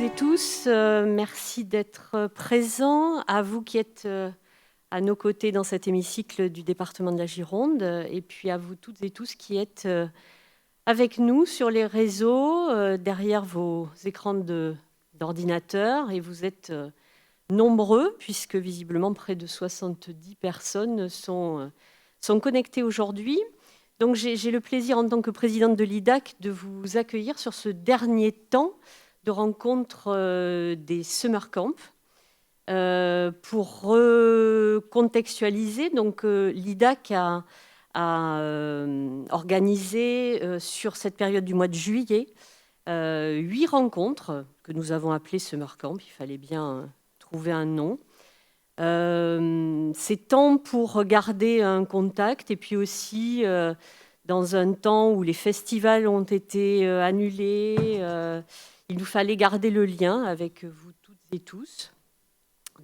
et tous, merci d'être présents, à vous qui êtes à nos côtés dans cet hémicycle du département de la Gironde, et puis à vous toutes et tous qui êtes avec nous sur les réseaux, derrière vos écrans d'ordinateur, et vous êtes nombreux, puisque visiblement près de 70 personnes sont connectées aujourd'hui. Donc j'ai le plaisir en tant que présidente de l'IDAC de vous accueillir sur ce dernier temps de rencontre des Summer Camp. Pour recontextualiser, donc l'IDAC a organisé sur cette période du mois de juillet 8 rencontres que nous avons appelées Summer Camp. Il fallait bien trouver un nom. C'est temps pour garder un contact et puis aussi dans un temps où les festivals ont été annulés, il nous fallait garder le lien avec vous toutes et tous.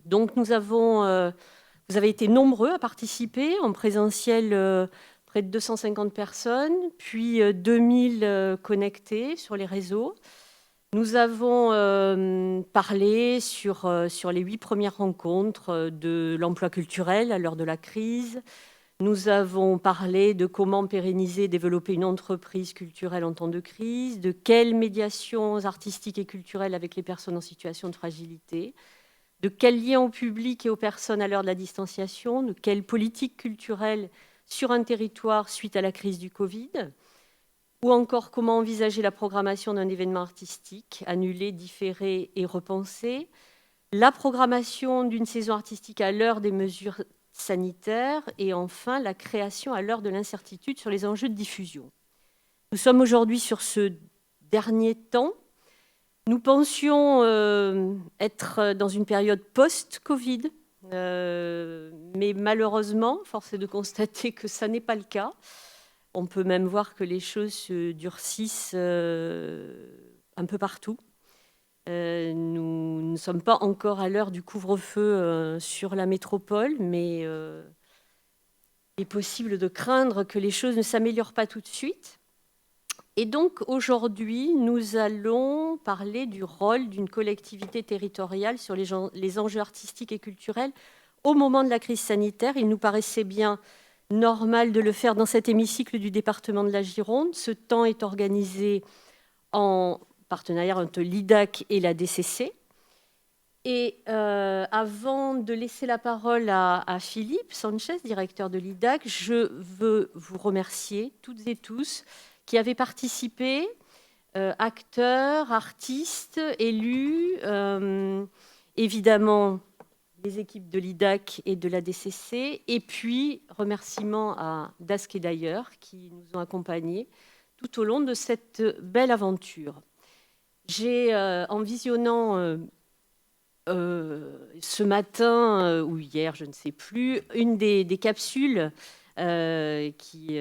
Donc vous avez été nombreux à participer en présentiel, près de 250 personnes, puis 2000 connectés sur les réseaux. Nous avons parlé sur les 8 premières rencontres de l'emploi culturel à l'heure de la crise. Nous avons parlé de comment pérenniser, développer une entreprise culturelle en temps de crise, de quelles médiations artistiques et culturelles avec les personnes en situation de fragilité, de quels liens au public et aux personnes à l'heure de la distanciation, de quelles politiques culturelles sur un territoire suite à la crise du Covid, ou encore comment envisager la programmation d'un événement artistique, annulé, différé et repensé, la programmation d'une saison artistique à l'heure des mesures sanitaires, et enfin la création à l'heure de l'incertitude sur les enjeux de diffusion. Nous sommes aujourd'hui sur ce dernier temps. Nous pensions être dans une période post-Covid, mais malheureusement, force est de constater que ça n'est pas le cas. On peut même voir que les choses se durcissent un peu partout. Nous ne sommes pas encore à l'heure du couvre-feu sur la métropole, mais il est possible de craindre que les choses ne s'améliorent pas tout de suite. Et donc aujourd'hui, nous allons parler du rôle d'une collectivité territoriale sur les enjeux artistiques et culturels au moment de la crise sanitaire. Il nous paraissait bien normal de le faire dans cet hémicycle du département de la Gironde. Ce temps est organisé en partenariat entre l'IDAC et la DCC. Et avant de laisser la parole à Philippe Sanchez, directeur de l'IDAC, je veux vous remercier toutes et tous qui avez participé, acteurs, artistes, élus, évidemment les équipes de l'IDAC et de la DCC, et puis remerciements à Dask et d'ailleurs qui nous ont accompagnés tout au long de cette belle aventure. J'ai, en visionnant ce matin ou hier, je ne sais plus, une des capsules qui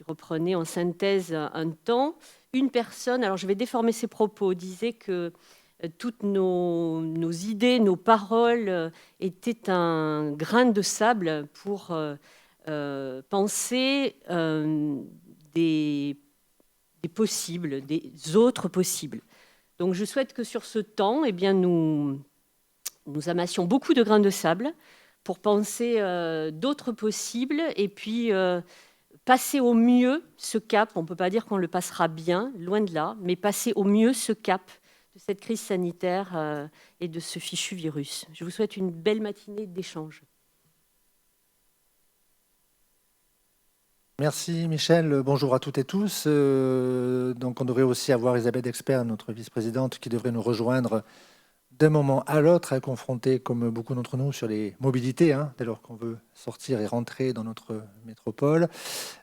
reprenait en synthèse un temps, une personne, alors je vais déformer ses propos, disait que toutes nos idées, nos paroles étaient un grain de sable pour penser des possibles, des autres possibles. Donc je souhaite que sur ce temps, eh bien, nous amassions beaucoup de grains de sable pour penser d'autres possibles et puis passer au mieux ce cap. On ne peut pas dire qu'on le passera bien, loin de là, mais passer au mieux ce cap de cette crise sanitaire et de ce fichu virus. Je vous souhaite une belle matinée d'échange. Merci Michel, bonjour à toutes et tous. Donc on devrait aussi avoir Isabelle Expert, notre vice-présidente, qui devrait nous rejoindre d'un moment à l'autre, confrontée comme beaucoup d'entre nous sur les mobilités, dès lors qu'on veut sortir et rentrer dans notre métropole.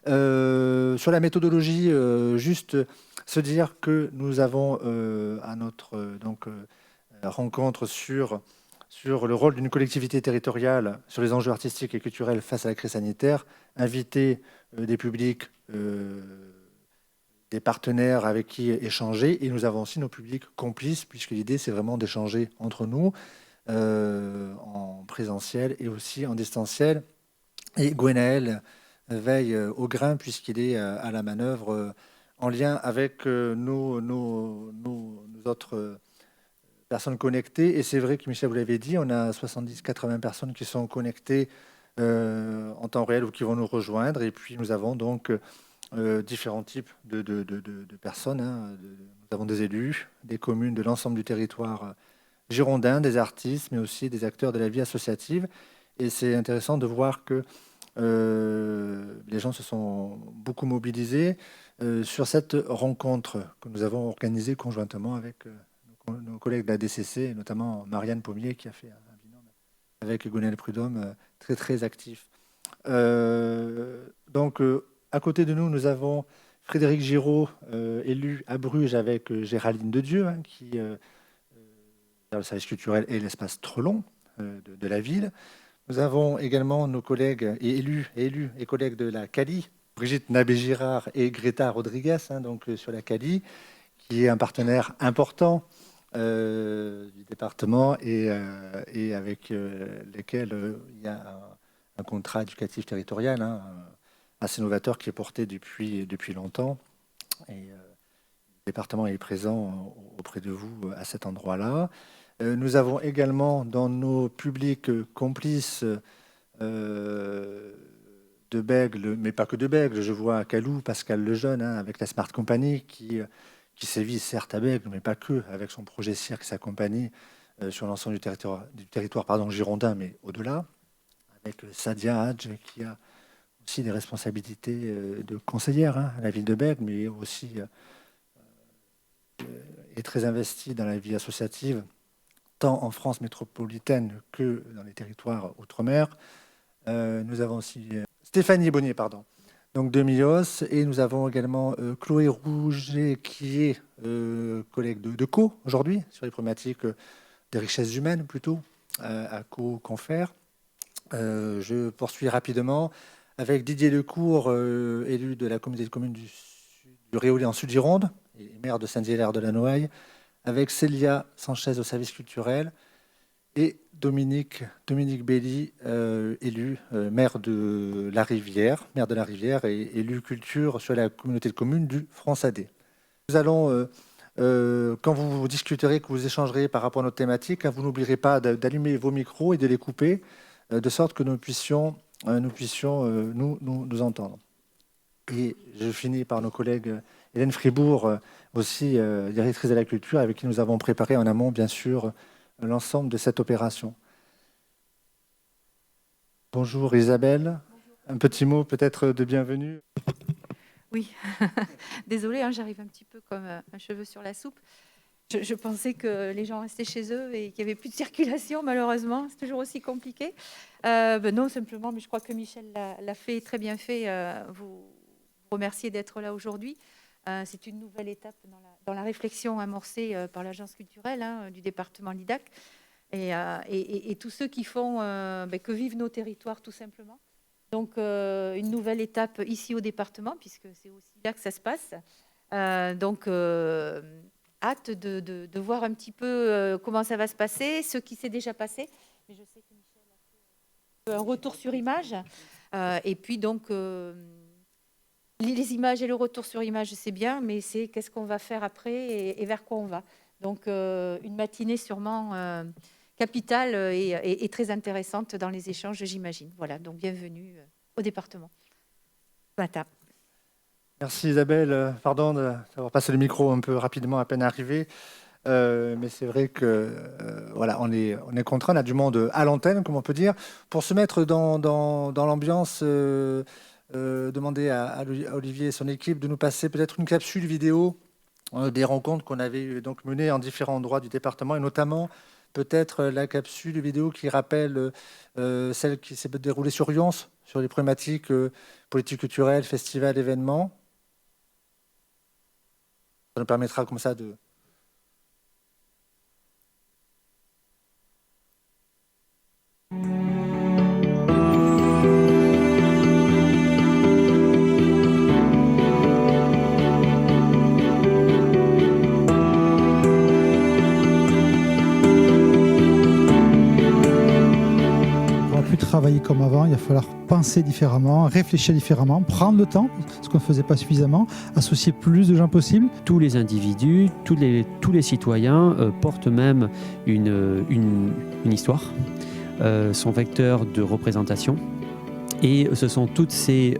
Sur la méthodologie, juste se dire que nous avons à notre rencontre sur le rôle d'une collectivité territoriale sur les enjeux artistiques et culturels face à la crise sanitaire, inviter des publics, des partenaires avec qui échanger, et nous avons aussi nos publics complices, puisque l'idée c'est vraiment d'échanger entre nous en présentiel et aussi en distanciel. Et Gwenaël veille au grain puisqu'il est à la manœuvre en lien avec nos autres personnes connectées. Et c'est vrai que, Michel, vous l'avez dit, on a 70-80 personnes qui sont connectées en temps réel ou qui vont nous rejoindre. Et puis, nous avons donc différents types de personnes. Hein. Nous avons des élus, des communes de l'ensemble du territoire girondin, des artistes, mais aussi des acteurs de la vie associative. Et c'est intéressant de voir que les gens se sont beaucoup mobilisés sur cette rencontre que nous avons organisée conjointement avec nos collègues de la DCC, et notamment Marianne Pommier qui a fait un binôme avec Gonel Prudhomme très très actif. Donc à côté de nous, nous avons Frédéric Giraud, élu à Bruges avec Géraldine Dedieu, hein, qui le service culturel et l'espace Trelon de la ville. Nous avons également nos collègues et élus et collègues de la CALI, Brigitte Nabé-Girard et Greta Rodriguez, hein, donc sur la CALI, qui est un partenaire important du département et avec lesquels il y a un contrat éducatif territorial hein, assez novateur qui est porté depuis longtemps. Et le département est présent auprès de vous à cet endroit-là. Nous avons également dans nos publics complices de Bègles, mais pas que de Bègles. Je vois à Calou, Pascal Lejeune, hein, avec la Smart Company, qui sévit certes à Bègles, mais pas que, avec son projet Cirque, sa compagnie, sur l'ensemble du territoire girondin, mais au-delà, avec Sadia Hadj, qui a aussi des responsabilités de conseillère hein, à la ville de Bègles, mais aussi est très investie dans la vie associative, tant en France métropolitaine que dans les territoires outre-mer. Nous avons aussi Stéphanie Bonnier, pardon, donc de Mios, et nous avons également Chloé Rouget, qui est collègue de Co aujourd'hui, sur les problématiques des richesses humaines plutôt, à Co-Confère. Je poursuis rapidement avec Didier Lecourt, élu de la communauté de communes du Réolais en Sud-Gironde, et maire de Saint-Hilaire de la Noaille, avec Célia Sanchez au service culturel et Dominique Belli, élu maire de la Rivière et élu culture sur la communauté de communes du France-AD. Nous allons, quand vous discuterez, que vous échangerez par rapport à notre thématique, hein, vous n'oublierez pas d'allumer vos micros et de les couper, de sorte que nous puissions nous entendre. Et je finis par nos collègues Hélène Fribourg, aussi directrice de la culture, avec qui nous avons préparé en amont, bien sûr, l'ensemble de cette opération. Bonjour Isabelle. Bonjour. Un petit mot peut-être de bienvenue. Oui, désolée, hein, j'arrive un petit peu comme un cheveu sur la soupe. Je pensais que les gens restaient chez eux et qu'il n'y avait plus de circulation, malheureusement. C'est toujours aussi compliqué. Non, simplement, mais je crois que Michel l'a fait, très bien fait. Vous remercier d'être là aujourd'hui. C'est une nouvelle étape dans la réflexion amorcée par l'agence culturelle hein, du département Lidac et tous ceux qui font que vivent nos territoires tout simplement. Donc une nouvelle étape ici au département puisque c'est aussi là que ça se passe. Hâte de voir un petit peu comment ça va se passer, ce qui s'est déjà passé. Mais je sais que Michel a fait un retour sur image et puis donc les images et le retour sur image, c'est bien, mais c'est qu'est-ce qu'on va faire après et vers quoi on va. Donc, une matinée sûrement capitale et très intéressante dans les échanges, j'imagine. Voilà, donc bienvenue au département. Ce matin. Merci Isabelle. Pardon d'avoir passé le micro un peu rapidement, à peine arrivé. Mais c'est vrai que voilà, on est contraint, on a du monde à l'antenne, comme on peut dire, pour se mettre dans l'ambiance. Demander à Olivier et son équipe de nous passer peut-être une capsule vidéo des rencontres qu'on avait donc menées en différents endroits du département et notamment peut-être la capsule vidéo qui rappelle celle qui s'est déroulée sur Lyons sur les problématiques politiques culturelles, festivals, événements. Ça nous permettra comme ça de... travailler comme avant, il va falloir penser différemment, réfléchir différemment, prendre le temps, ce qu'on ne faisait pas suffisamment, associer plus de gens possible. Tous les individus, tous les citoyens portent même une histoire, sont vecteurs de représentation. Et ce sont toutes ces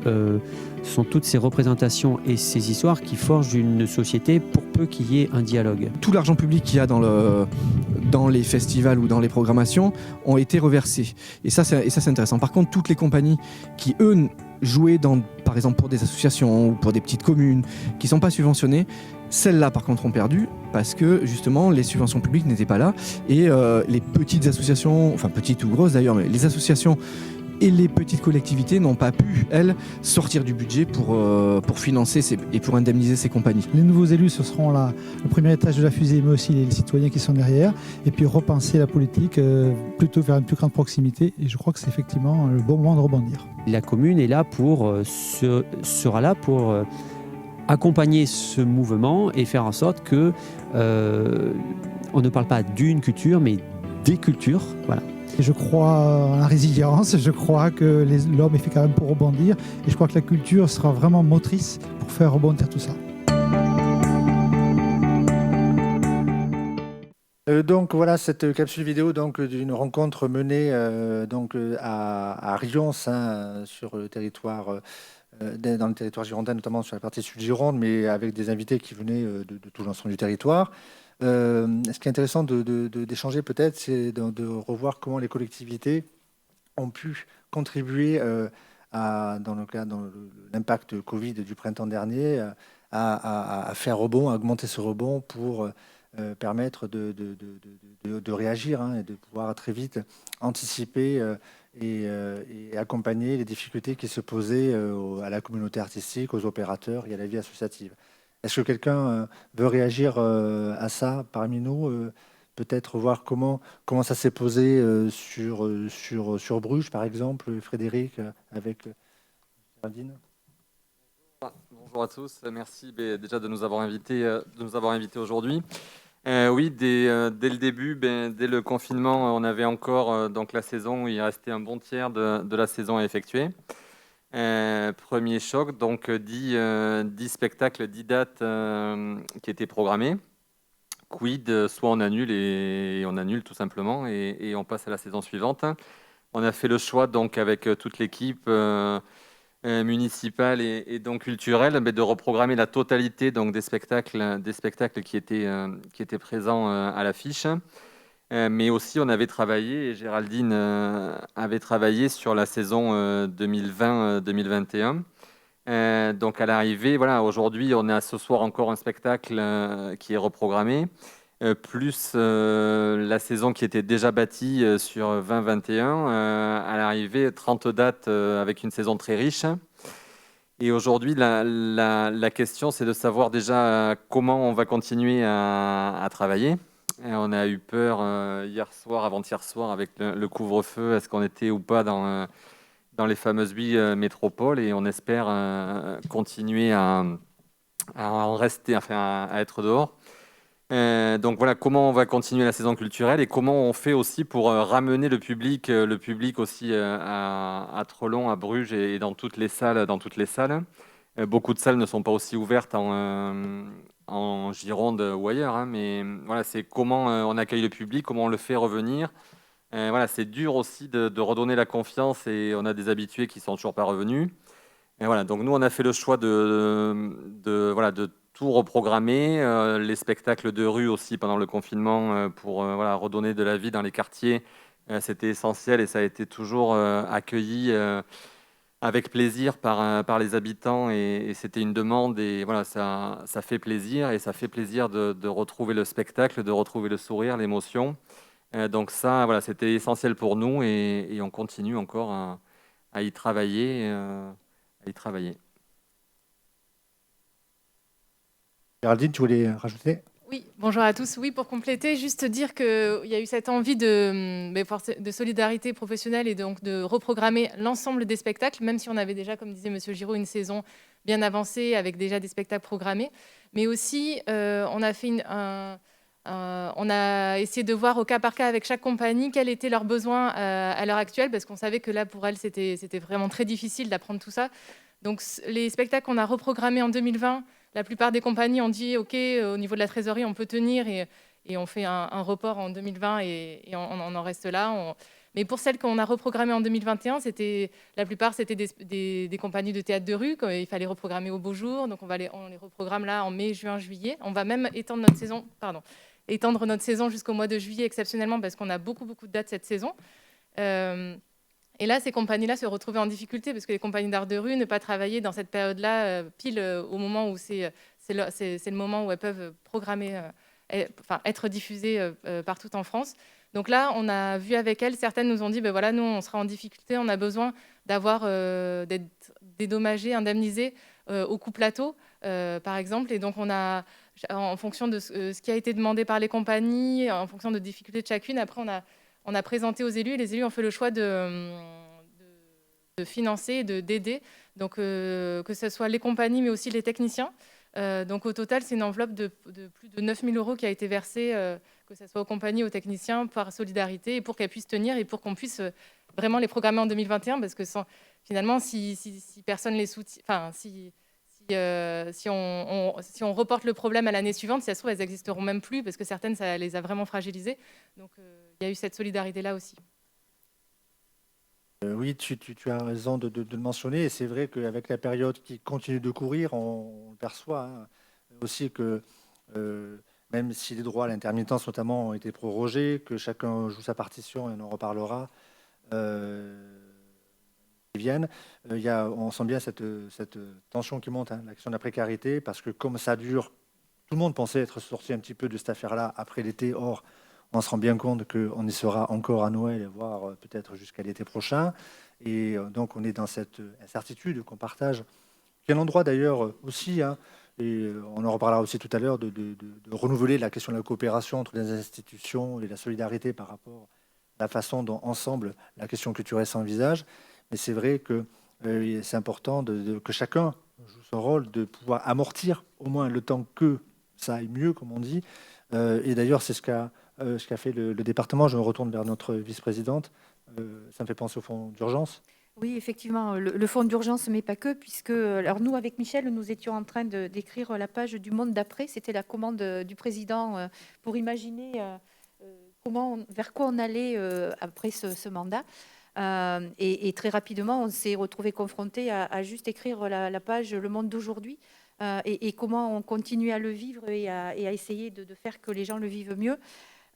représentations et ces histoires qui forgent une société pour peu qu'il y ait un dialogue. Tout l'argent public qu'il y a dans les festivals ou dans les programmations ont été reversés. Et ça, c'est intéressant. Par contre, toutes les compagnies qui, eux, jouaient par exemple pour des associations ou pour des petites communes qui ne sont pas subventionnées, celles-là, par contre, ont perdu parce que, justement, les subventions publiques n'étaient pas là. Et les petites associations, enfin petites ou grosses d'ailleurs, mais les associations et les petites collectivités n'ont pas pu, elles, sortir du budget pour financer et pour indemniser ces compagnies. Les nouveaux élus, ce seront le premier étage de la fusée, mais aussi les citoyens qui sont derrière. Et puis repenser la politique plutôt vers une plus grande proximité. Et je crois que c'est effectivement le bon moment de rebondir. La commune est là sera là pour accompagner ce mouvement et faire en sorte que on ne parle pas d'une culture, mais des cultures. Voilà. Je crois en la résilience, je crois que l'homme est fait quand même pour rebondir et je crois que la culture sera vraiment motrice pour faire rebondir tout ça. Donc voilà cette capsule vidéo d'une rencontre menée à Rions, sur le territoire, dans le territoire girondin, notamment sur la partie sud-Gironde, mais avec des invités qui venaient de tout l'ensemble du territoire. Ce qui est intéressant d'échanger peut-être, c'est de revoir comment les collectivités ont pu contribuer dans l'impact Covid du printemps dernier à faire rebond, à augmenter ce rebond pour permettre de réagir et de pouvoir très vite anticiper et accompagner les difficultés qui se posaient à la communauté artistique, aux opérateurs et à la vie associative. Est-ce que quelqu'un veut réagir à ça parmi nous, peut-être voir comment ça s'est posé sur Bruges, par exemple, Frédéric, avec Géraldine. Bonjour à tous, merci déjà de nous avoir invités aujourd'hui. Oui, dès le début, dès le confinement, on avait encore donc la saison, il restait un bon tiers de la saison à effectuer. Premier choc, donc 10 spectacles, 10 dates qui étaient programmées. Quid, soit on annule et on annule tout simplement et on passe à la saison suivante. On a fait le choix donc avec toute l'équipe municipale et donc culturelle de reprogrammer la totalité donc des spectacles qui étaient présents à l'affiche. Mais aussi, on avait travaillé, et Géraldine avait travaillé sur la saison 2020-2021. Donc, à l'arrivée, voilà, aujourd'hui, on a ce soir encore un spectacle qui est reprogrammé, plus la saison qui était déjà bâtie sur 2021. À l'arrivée, 30 dates avec une saison très riche. Et aujourd'hui, la question, c'est de savoir déjà comment on va continuer à travailler. On a eu peur hier soir, avant-hier soir, avec le couvre-feu, est-ce qu'on était ou pas dans les fameuses 8 métropoles, et on espère continuer à en rester, à être dehors. Donc voilà, comment on va continuer la saison culturelle et comment on fait aussi pour ramener le public aussi à Trelon, à Bruges et dans toutes les salles. Beaucoup de salles ne sont pas aussi ouvertes en Gironde ou ailleurs, mais voilà, c'est comment on accueille le public, comment on le fait revenir. Voilà, c'est dur aussi de redonner la confiance et on a des habitués qui sont toujours pas revenus. Et voilà, donc nous on a fait le choix de tout reprogrammer, les spectacles de rue aussi pendant le confinement pour redonner de la vie dans les quartiers. C'était essentiel et ça a été toujours accueilli avec plaisir par les habitants et c'était une demande et voilà, ça fait plaisir et ça fait plaisir de retrouver le spectacle, de retrouver le sourire, l'émotion. Donc ça, voilà, c'était essentiel pour nous et on continue encore à y travailler. Géraldine, tu voulais rajouter ? Oui, bonjour à tous. Oui, pour compléter, juste dire qu'il y a eu cette envie de solidarité professionnelle et donc de reprogrammer l'ensemble des spectacles, même si on avait déjà, comme disait Monsieur Giraud, une saison bien avancée avec déjà des spectacles programmés. Mais aussi, on a fait un On a essayé de voir au cas par cas avec chaque compagnie quels étaient leurs besoins à l'heure actuelle, parce qu'on savait que là, pour elles, c'était vraiment très difficile d'apprendre tout ça. Donc, les spectacles qu'on a reprogrammés en 2020, la plupart des compagnies ont dit « Ok, au niveau de la trésorerie, on peut tenir » et on fait un report en 2020 et on en reste là. Mais pour celles qu'on a reprogrammées en 2021, la plupart, c'était des compagnies de théâtre de rue. Il fallait reprogrammer au beau jour. Donc, on les reprogramme là en mai, juin, juillet. On va même étendre notre saison jusqu'au mois de juillet exceptionnellement parce qu'on a beaucoup de dates cette saison. Et là, ces compagnies-là se retrouvaient en difficulté parce que les compagnies d'art de rue ne pas travailler dans cette période-là, pile au moment où c'est le moment où elles peuvent programmer, être diffusées partout en France. Donc là, on a vu avec elles, certaines nous ont dit, ben voilà, nous, on sera en difficulté, on a besoin d'être dédommagés, indemnisés au coût plateau, par exemple. Et donc, on a, en fonction de ce qui a été demandé par les compagnies, en fonction de difficultés de chacune, après, on a présenté aux élus et les élus ont fait le choix de financer et d'aider, donc que ce soit les compagnies, mais aussi les techniciens. Donc au total, c'est une enveloppe de plus de 9 000 € qui a été versée, que ce soit aux compagnies, aux techniciens, par solidarité, et pour qu'elles puissent tenir et pour qu'on puisse vraiment les programmer en 2021, parce que finalement, si personne les soutient, enfin, si on reporte le problème à l'année suivante, si ça se trouve, elles n'existeront même plus, parce que certaines, ça les a vraiment fragilisées. Donc il y a eu cette solidarité-là aussi. Oui, tu as raison de le mentionner, et c'est vrai qu'avec la période qui continue de courir, on perçoit aussi que même si les droits à l'intermittence notamment ont été prorogés, que chacun joue sa partition, et on en reparlera, qui viennent, on sent bien cette tension qui monte, la question de la précarité, parce que comme ça dure, tout le monde pensait être sorti un petit peu de cette affaire-là après l'été. Or, on se rend bien compte qu'on y sera encore à Noël, voire peut-être jusqu'à l'été prochain. Et donc, on est dans cette incertitude qu'on partage. Quel endroit d'ailleurs aussi, et on en reparlera aussi tout à l'heure, de renouveler la question de la coopération entre les institutions et la solidarité par rapport à la façon dont, ensemble, la question culturelle s'envisage. Mais c'est vrai que c'est important que chacun joue son rôle, de pouvoir amortir au moins le temps que ça aille mieux, comme on dit. Et d'ailleurs, c'est ce qu'a fait le département. Je me retourne vers notre vice-présidente. Ça me fait penser au fonds d'urgence. Oui, effectivement, le fonds d'urgence, mais pas que, puisque alors nous, avec Michel, nous étions en train d'écrire la page du monde d'après. C'était la commande du président pour imaginer vers quoi on allait après ce mandat. Et très rapidement, on s'est retrouvé confronté à juste écrire la page Le monde d'aujourd'hui et comment on continue à le vivre et à essayer de faire que les gens le vivent mieux.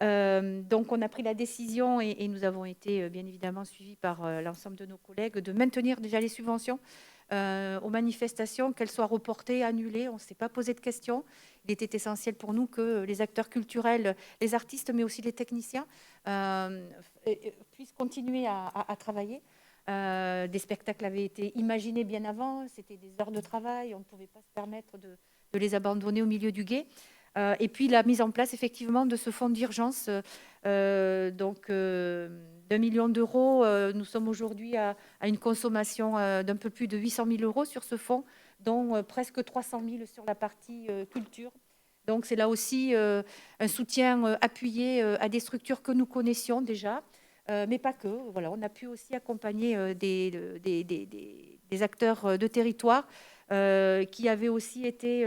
Donc, on a pris la décision et nous avons été bien évidemment suivis par l'ensemble de nos collègues de maintenir déjà les subventions aux manifestations, qu'elles soient reportées, annulées. On ne s'est pas posé de questions. Il était essentiel pour nous que les acteurs culturels, les artistes, mais aussi les techniciens puissent continuer à travailler. Des spectacles avaient été imaginés bien avant. C'était des heures de travail. On ne pouvait pas se permettre de les abandonner au milieu du gué. Et puis la mise en place effectivement de ce fonds d'urgence, donc d'1 million €. Nous sommes aujourd'hui à une consommation d'un peu plus de 800 000 € sur ce fonds, dont presque 300 000 sur la partie culture. Donc c'est là aussi un soutien appuyé à des structures que nous connaissions déjà, mais pas que. Voilà, on a pu aussi accompagner des acteurs de territoire qui avaient aussi été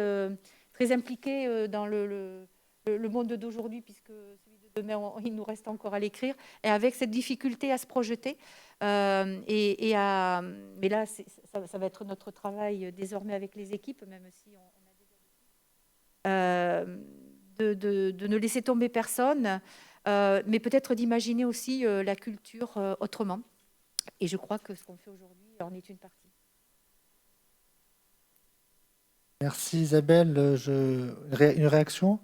très impliqués dans le monde d'aujourd'hui, puisque celui de demain, il nous reste encore à l'écrire, et avec cette difficulté à se projeter. Mais là, ça va être notre travail désormais avec les équipes, même si on a déjà de ne laisser tomber personne, mais peut-être d'imaginer aussi la culture autrement. Et je crois que ce qu'on fait aujourd'hui en est une partie. Merci Isabelle. Une réaction ?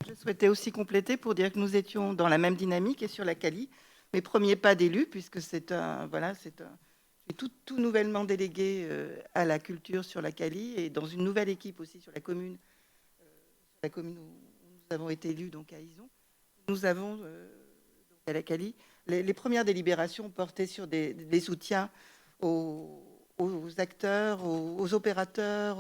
Je souhaitais aussi compléter pour dire que nous étions dans la même dynamique et sur la Cali. Mes premiers pas d'élu, puisque c'est tout nouvellement délégué à la culture sur la Cali et dans une nouvelle équipe aussi sur la commune où nous avons été élus, donc à Izon. Nous avons, à la Cali, les premières délibérations portaient sur des soutiens aux acteurs, aux opérateurs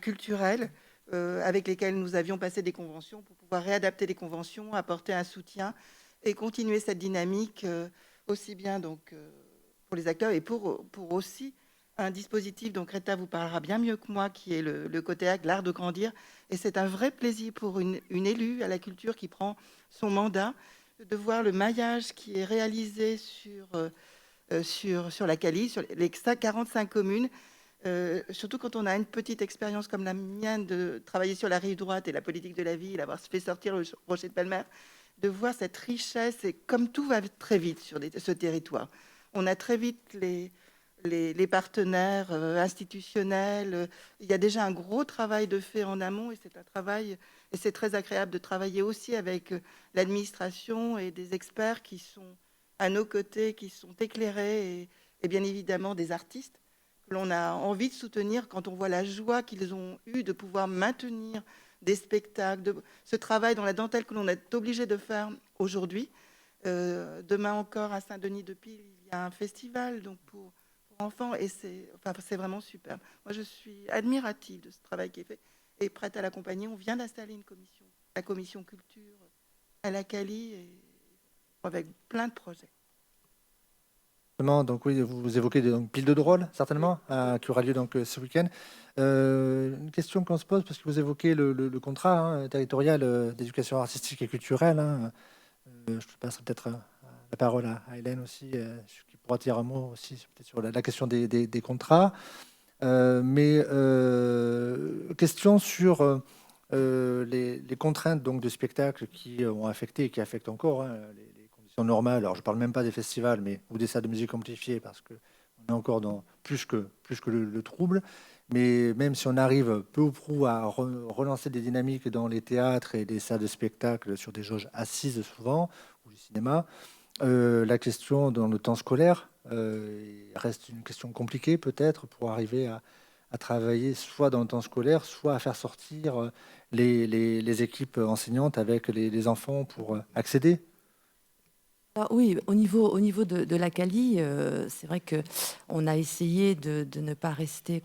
culturels, avec lesquels nous avions passé des conventions pour pouvoir réadapter les conventions, apporter un soutien et continuer cette dynamique aussi bien donc, pour les acteurs et pour aussi un dispositif dont Greta vous parlera bien mieux que moi, qui est le Cotéac, l'art de grandir. Et c'est un vrai plaisir pour une élue à la culture qui prend son mandat de voir le maillage qui est réalisé sur la Cali, sur les 45 communes. Surtout quand on a une petite expérience comme la mienne de travailler sur la rive droite et la politique de la ville, avoir fait sortir le Rocher de Palmer, de voir cette richesse, et comme tout va très vite sur ce territoire. On a très vite les partenaires institutionnels. Il y a déjà un gros travail de fait en amont, et c'est un travail, et c'est très agréable de travailler aussi avec l'administration et des experts qui sont à nos côtés, qui sont éclairés, et bien évidemment des artistes que l'on a envie de soutenir quand on voit la joie qu'ils ont eue de pouvoir maintenir des spectacles, ce travail dans la dentelle que l'on est obligé de faire aujourd'hui. Demain encore, à Saint-Denis-de-Pile, il y a un festival donc pour enfants, et c'est vraiment super. Moi, je suis admirative de ce travail qui est fait et prête à l'accompagner. On vient d'installer une commission, la commission culture à la Cali, et avec plein de projets. Donc oui, vous évoquez donc Pile de drôle, certainement, qui aura lieu donc ce week-end. Une question qu'on se pose, parce que vous évoquez le contrat territorial d'éducation artistique et culturelle. Je passerai peut-être la parole à Hélène aussi, qui pourra dire un mot aussi peut-être sur la question des contrats. Question sur les contraintes donc, de spectacle qui ont affecté et qui affectent encore les conditions normales. Alors, je ne parle même pas des festivals ou des salles de musique amplifiées, parce qu'on est encore dans plus que le trouble. Mais même si on arrive peu ou prou à relancer des dynamiques dans les théâtres et les salles de spectacle sur des jauges assises souvent, ou le cinéma, la question dans le temps scolaire reste une question compliquée peut-être pour arriver à travailler soit dans le temps scolaire, soit à faire sortir les équipes enseignantes avec les enfants pour accéder. Alors oui, au niveau de la Cali, c'est vrai qu'on a essayé de ne pas rester,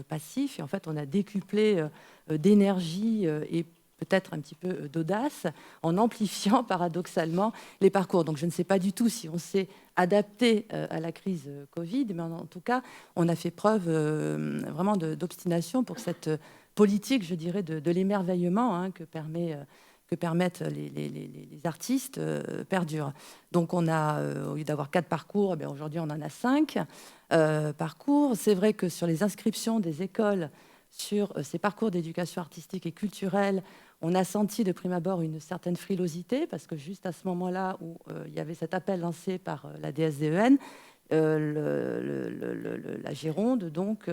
passif. Et en fait, on a décuplé d'énergie et peut-être un petit peu d'audace en amplifiant paradoxalement les parcours. Donc je ne sais pas du tout si on s'est adapté à la crise Covid, mais en tout cas, on a fait preuve vraiment d'obstination pour que cette politique, je dirais, de l'émerveillement que permettent les artistes perdure. Donc on a, au lieu d'avoir 4 parcours, aujourd'hui on en a 5 parcours. C'est vrai que sur les inscriptions des écoles sur ces parcours d'éducation artistique et culturelle, on a senti de prime abord une certaine frilosité, parce que juste à ce moment-là où il y avait cet appel lancé par la DSDEN, la Gironde, donc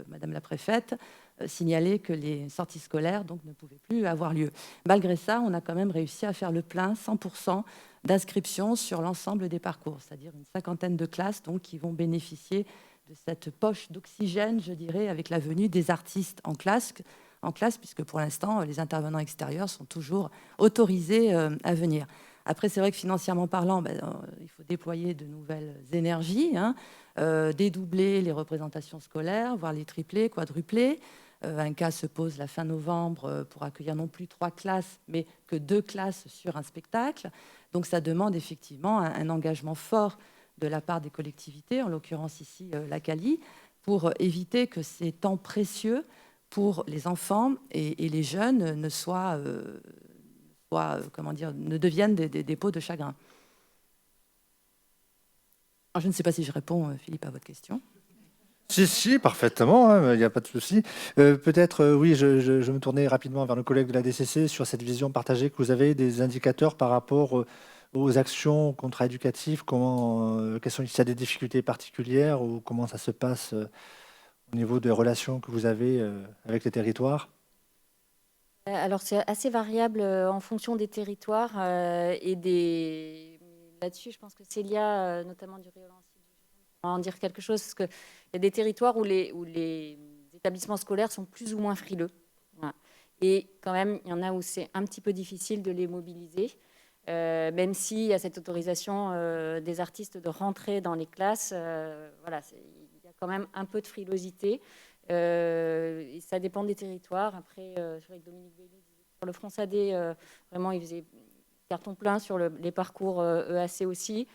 Madame la préfète, signalait que les sorties scolaires donc, ne pouvaient plus avoir lieu. Malgré ça, on a quand même réussi à faire le plein, 100% d'inscriptions sur l'ensemble des parcours, c'est-à-dire une 50aine de classes donc, qui vont bénéficier de cette poche d'oxygène, je dirais, avec la venue des artistes en classe, puisque pour l'instant, les intervenants extérieurs sont toujours autorisés à venir. Après, c'est vrai que financièrement parlant, il faut déployer de nouvelles énergies, dédoubler les représentations scolaires, voire les tripler, quadrupler. Un cas se pose la fin novembre pour accueillir non plus 3 classes, mais que 2 classes sur un spectacle. Donc ça demande effectivement un engagement fort de la part des collectivités, en l'occurrence ici la Cali, pour éviter que ces temps précieux pour les enfants et les jeunes ne deviennent des peaux de chagrin. Alors, je ne sais pas si je réponds, Philippe, à votre question. Si, parfaitement, il n'y a pas de souci. Peut-être, oui, je me tournais rapidement vers nos collègues de la DCC sur cette vision partagée que vous avez des indicateurs par rapport aux actions contre-éducatives. S'il y a des difficultés particulières ou comment ça se passe au niveau des relations que vous avez avec les territoires? Alors, c'est assez variable en fonction des territoires et des... Là-dessus, je pense que Célia, notamment du Réolancy, pourra en dire quelque chose, parce qu'il y a des territoires où les établissements scolaires sont plus ou moins frileux. Voilà. Et quand même, il y en a où c'est un petit peu difficile de les mobiliser, même s'il y a cette autorisation des artistes de rentrer dans les classes. Voilà, il y a quand même un peu de frilosité. Et ça dépend des territoires. Après, je crois que Dominique Bailly disait que sur le Fronsadé, vraiment, il faisait carton plein sur les parcours EAC aussi.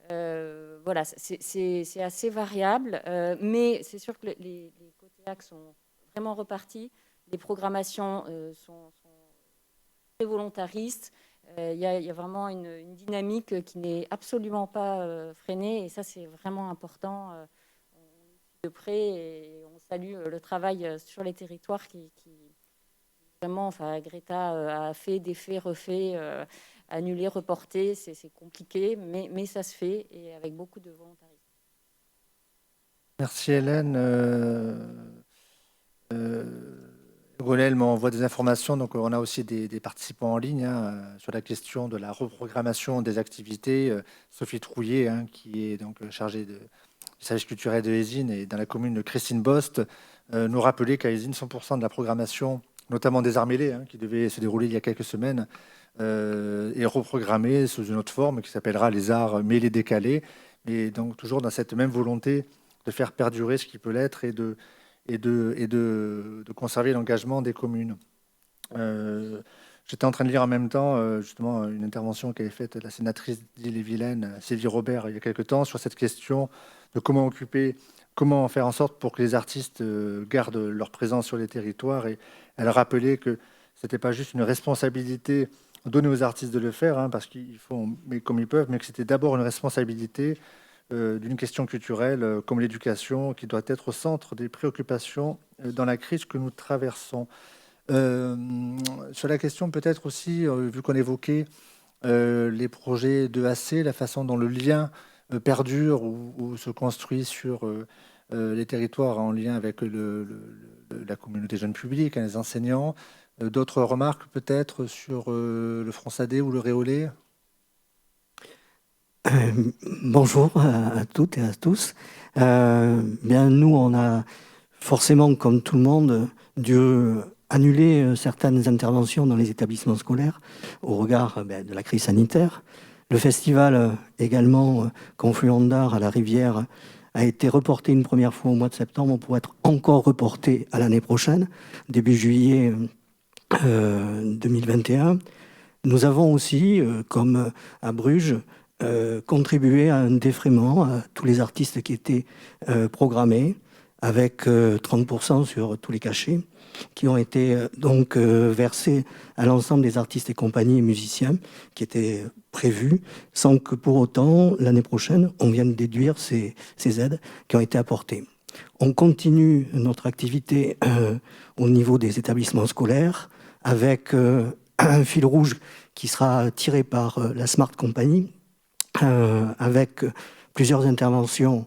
Voilà, c'est assez variable, mais c'est sûr que les côtés AC sont vraiment repartis. Les programmations sont très volontaristes. Il y a vraiment une dynamique qui n'est absolument pas freinée, et ça, c'est vraiment important. On le suit de près et on salue le travail sur les territoires qui vraiment, enfin, Greta a fait, défait, refait, annulé, reporté. C'est compliqué, mais ça se fait, et avec beaucoup de volontarisme. Merci Hélène. Gonel m'envoie des informations, donc on a aussi des participants en ligne sur la question de la reprogrammation des activités. Sophie Trouillet, qui est donc chargée du service culturel de Hésine, et dans la commune de Christine Bost, nous rappelait qu'à Hésine, 100% de la programmation, notamment des Arts mêlés, qui devait se dérouler il y a quelques semaines, est reprogrammée sous une autre forme qui s'appellera les Arts mêlés décalés, et donc toujours dans cette même volonté de faire perdurer ce qui peut l'être et de conserver l'engagement des communes. J'étais en train de lire en même temps justement une intervention qu'avait faite la sénatrice d'Ille-et-Vilaine, Sylvie Robert, il y a quelque temps, sur cette question de comment faire en sorte pour que les artistes gardent leur présence sur les territoires. Et elle rappelait que ce n'était pas juste une responsabilité donnée aux artistes de le faire, parce qu'ils font mais comme ils peuvent, mais que c'était d'abord une responsabilité d'une question culturelle comme l'éducation, qui doit être au centre des préoccupations dans la crise que nous traversons. Sur la question peut-être aussi, vu qu'on évoquait les projets de AC, la façon dont le lien perdure ou se construit sur les territoires en lien avec la communauté jeune publique, les enseignants. D'autres remarques peut-être sur le Fronsadé ou le Réolé? Bonjour à toutes et à tous. Bien, nous, on a forcément, comme tout le monde, dû annuler certaines interventions dans les établissements scolaires au regard de la crise sanitaire. Le festival également, Confluent d'Art à la Rivière, a été reporté une première fois au mois de septembre pour être encore reporté à l'année prochaine, début juillet 2021. Nous avons aussi, comme à Bruges, contribué à un défraiement à tous les artistes qui étaient programmés, avec 30% sur tous les cachets, qui ont été donc versés à l'ensemble des artistes et compagnies et musiciens qui étaient prévus, sans que pour autant, l'année prochaine, on vienne déduire ces aides qui ont été apportées. On continue notre activité au niveau des établissements scolaires, avec un fil rouge qui sera tiré par la Smart Company, avec plusieurs interventions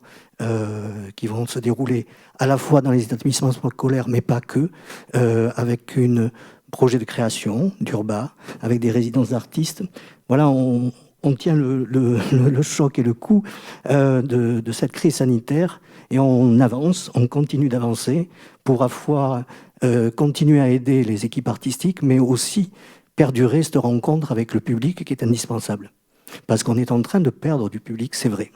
qui vont se dérouler à la fois dans les établissements scolaires, mais pas que, avec un projet de création d'Urba, avec des résidences d'artistes. Voilà, on tient le choc et le coup de cette crise sanitaire, et on avance, on continue d'avancer pour à la fois continuer à aider les équipes artistiques, mais aussi perdurer cette rencontre avec le public qui est indispensable. Parce qu'on est en train de perdre du public, c'est vrai.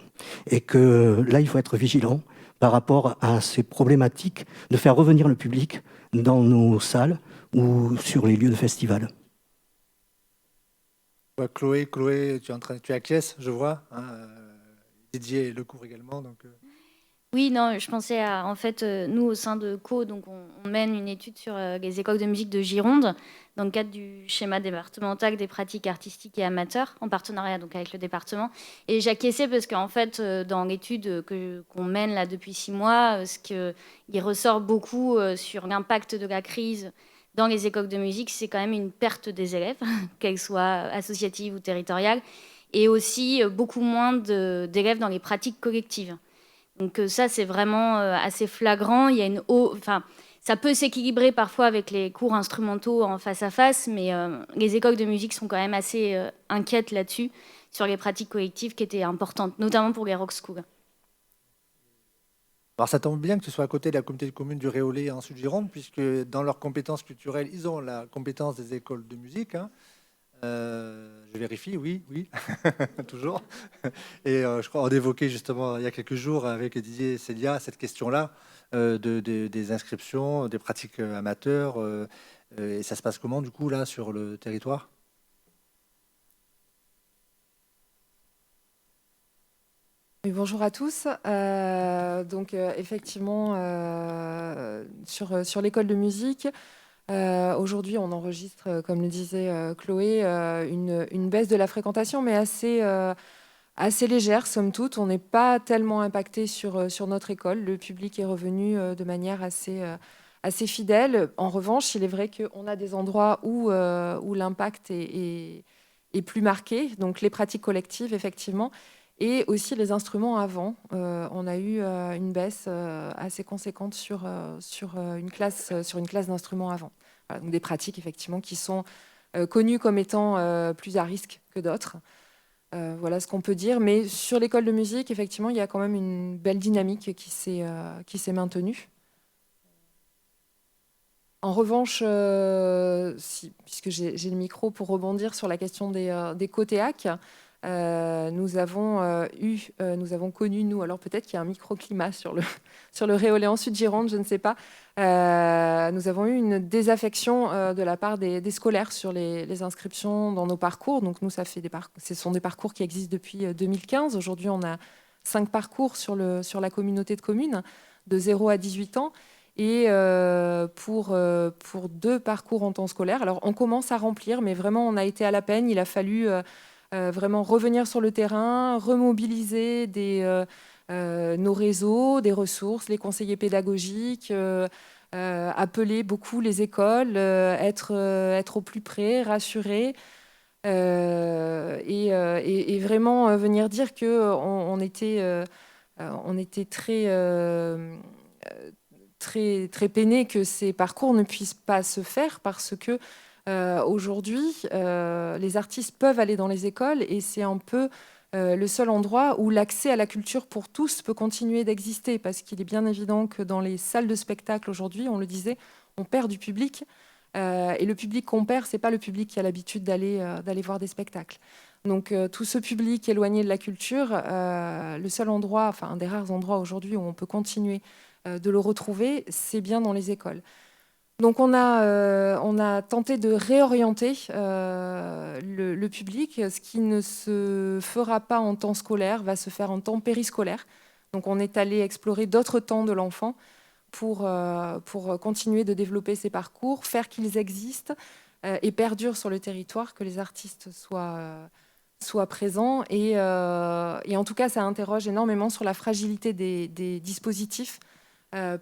Et que là, il faut être vigilant par rapport à ces problématiques de faire revenir le public dans nos salles ou sur les lieux de festival. Chloé, tu acquiesces, je vois. Didier Lecourt également. Donc, Oui, non, je pensais à, en fait, nous, au sein de CO, donc on mène une étude sur les écoles de musique de Gironde, dans le cadre du schéma départemental des pratiques artistiques et amateurs, en partenariat donc avec le département. Et j'acquiesçais parce qu'en fait, dans l'étude qu'on mène là depuis 6 mois, il ressort beaucoup sur l'impact de la crise dans les écoles de musique, c'est quand même une perte des élèves, qu'elles soient associatives ou territoriales, et aussi beaucoup moins d'élèves dans les pratiques collectives. Donc ça, c'est vraiment assez flagrant. Il y a ça peut s'équilibrer parfois avec les cours instrumentaux en face à face, mais les écoles de musique sont quand même assez inquiètes là-dessus, sur les pratiques collectives qui étaient importantes, notamment pour les rock schools. Alors ça tombe bien que tu sois à côté de la communauté de communes du Réolé en Sud-Gironde, puisque dans leurs compétences culturelles, ils ont la compétence des écoles de musique. Je vérifie, oui, toujours. Et je crois on évoquait justement il y a quelques jours avec Didier et Célia cette question-là des inscriptions, des pratiques amateurs. Et ça se passe comment du coup là sur le territoire? Oui, bonjour à tous. Effectivement, sur l'école de musique, aujourd'hui, on enregistre, comme le disait Chloé, une baisse de la fréquentation, mais assez légère, somme toute. On n'est pas tellement impacté sur notre école. Le public est revenu de manière assez fidèle. En revanche, il est vrai qu'on a des endroits où l'impact est plus marqué. Donc, les pratiques collectives, effectivement, et aussi les instruments avant. On a eu une baisse assez conséquente sur une classe d'instruments avant. Voilà, donc des pratiques effectivement qui sont connues comme étant plus à risque que d'autres. Voilà ce qu'on peut dire. Mais sur l'école de musique, effectivement, il y a quand même une belle dynamique qui s'est maintenue. En revanche, puisque j'ai le micro pour rebondir sur la question des co-théacs, nous avons connu, nous, alors peut-être qu'il y a un microclimat sur le Réoléan Sud-Gironde, je ne sais pas. Nous avons eu une désaffection de la part des scolaires sur les inscriptions dans nos parcours. Donc nous, ce sont des parcours qui existent depuis 2015. Aujourd'hui, on a 5 parcours sur la communauté de communes de 0 à 18 ans. Et pour 2 parcours en temps scolaire. Alors on commence à remplir, mais vraiment on a été à la peine. Il a fallu vraiment revenir sur le terrain, remobiliser nos réseaux, des ressources, les conseillers pédagogiques, appeler beaucoup les écoles, être au plus près, rassurer, et vraiment venir dire qu'on était très peinés que ces parcours ne puissent pas se faire parce que aujourd'hui, les artistes peuvent aller dans les écoles et c'est un peu le seul endroit où l'accès à la culture pour tous peut continuer d'exister parce qu'il est bien évident que dans les salles de spectacle aujourd'hui, on le disait, on perd du public et le public qu'on perd, c'est pas le public qui a l'habitude d'aller voir des spectacles. Donc tout ce public éloigné de la culture, le seul endroit, enfin un des rares endroits aujourd'hui où on peut continuer de le retrouver, c'est bien dans les écoles. Donc on a tenté de réorienter le public. Ce qui ne se fera pas en temps scolaire va se faire en temps périscolaire. Donc on est allé explorer d'autres temps de l'enfant pour continuer de développer ces parcours, faire qu'ils existent et perdurent sur le territoire, que les artistes soient présents. Et en tout cas, ça interroge énormément sur la fragilité des dispositifs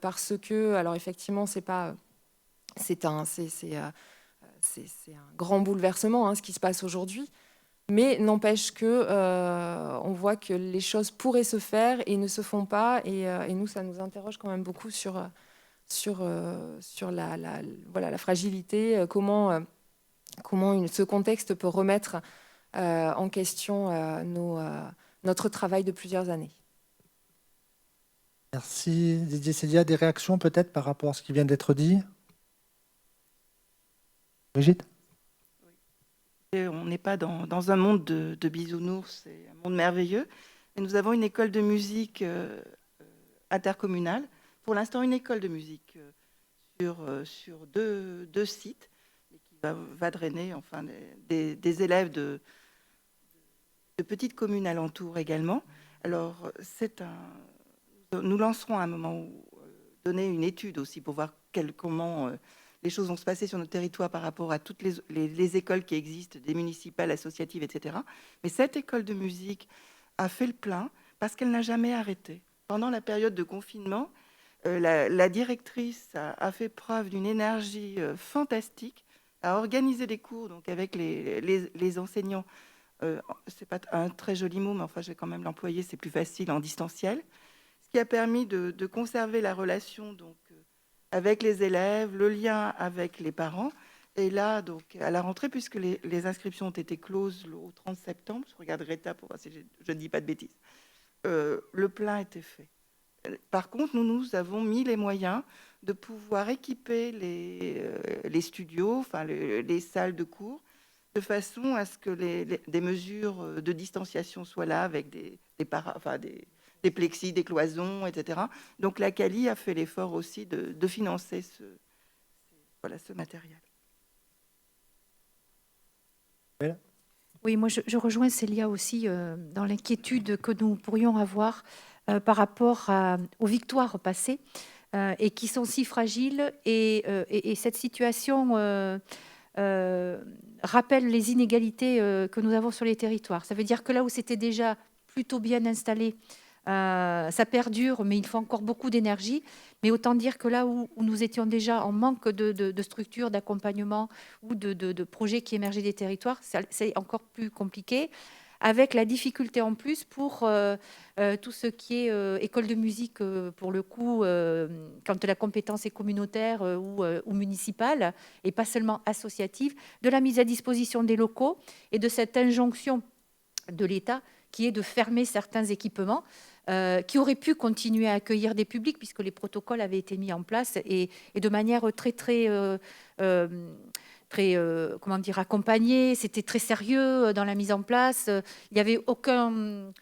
parce que, alors effectivement, c'est un grand bouleversement ce qui se passe aujourd'hui, mais n'empêche que on voit que les choses pourraient se faire et ne se font pas, et nous, ça nous interroge quand même beaucoup sur la fragilité, comment ce contexte peut remettre en question notre travail de plusieurs années. Merci Didier Célia. Des réactions peut-être par rapport à ce qui vient d'être dit? Brigitte? On n'est pas dans un monde de bisounours, c'est un monde merveilleux. Et nous avons une école de musique intercommunale. Pour l'instant, une école de musique sur deux sites, et qui va drainer enfin, des élèves de petites communes alentours également. Alors, nous lancerons à un moment où donner une étude aussi pour voir comment les choses vont se passer sur notre territoire par rapport à toutes les écoles qui existent, des municipales, associatives, etc. Mais cette école de musique a fait le plein parce qu'elle n'a jamais arrêté. Pendant la période de confinement, la directrice a fait preuve d'une énergie fantastique, à organiser des cours donc avec les enseignants. C'est pas un très joli mot, mais enfin, je vais quand même l'employer, c'est plus facile en distanciel. Ce qui a permis de conserver la relation donc, avec les élèves, le lien avec les parents. Et là, donc, à la rentrée, puisque les inscriptions ont été closes au 30 septembre, je regarde Greta pour voir si je ne dis pas de bêtises, le plein était fait. Par contre, nous avons mis les moyens de pouvoir équiper les studios, enfin les salles de cours, de façon à ce que des mesures de distanciation soient là, avec des plexis, des cloisons, etc. Donc la Cali a fait l'effort aussi de financer ce matériel. Oui, moi je rejoins Célia aussi dans l'inquiétude que nous pourrions avoir par rapport aux victoires passées et qui sont si fragiles. Et cette situation rappelle les inégalités que nous avons sur les territoires. Ça veut dire que là où c'était déjà plutôt bien installé, ça perdure, mais il faut encore beaucoup d'énergie. Mais autant dire que là où nous étions déjà en manque de structures, d'accompagnement ou de projets qui émergeaient des territoires, c'est encore plus compliqué, avec la difficulté en plus pour tout ce qui est école de musique, pour le coup, quand la compétence est communautaire ou municipale, et pas seulement associative, de la mise à disposition des locaux et de cette injonction de l'État qui est de fermer certains équipements qui auraient pu continuer à accueillir des publics puisque les protocoles avaient été mis en place et de manière très comment dire, accompagnée. C'était très sérieux dans la mise en place. Il n'y avait aucun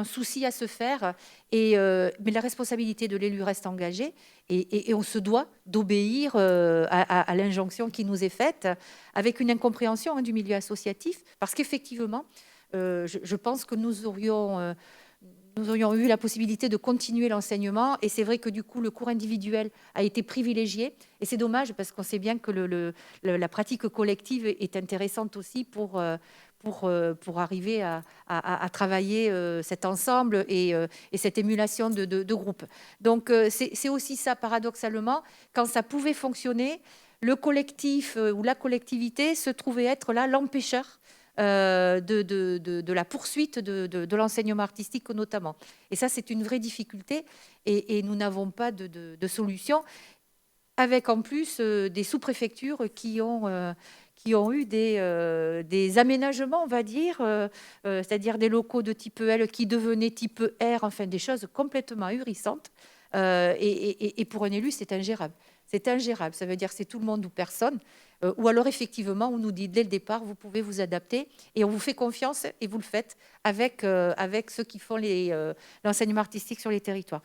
souci à se faire. Mais la responsabilité de l'élu reste engagée et on se doit d'obéir à l'injonction qui nous est faite avec une incompréhension du milieu associatif parce qu'effectivement, je pense que nous aurions eu la possibilité de continuer l'enseignement et c'est vrai que du coup le cours individuel a été privilégié et c'est dommage parce qu'on sait bien que la pratique collective est intéressante aussi pour arriver à travailler cet ensemble et cette émulation de groupe. Donc c'est aussi ça, paradoxalement, quand ça pouvait fonctionner, le collectif ou la collectivité se trouvait être là l'empêcheur de la poursuite de l'enseignement artistique notamment. Et ça, c'est une vraie difficulté et nous n'avons pas de solution, avec en plus des sous-préfectures qui ont eu des aménagements, on va dire, c'est-à-dire des locaux de type L qui devenaient type R, enfin des choses complètement ahurissantes. Et pour un élu, c'est ingérable. C'est ingérable, ça veut dire c'est tout le monde ou personne. Ou alors effectivement, on nous dit dès le départ, vous pouvez vous adapter et on vous fait confiance et vous le faites avec ceux qui font l'enseignement artistique sur les territoires.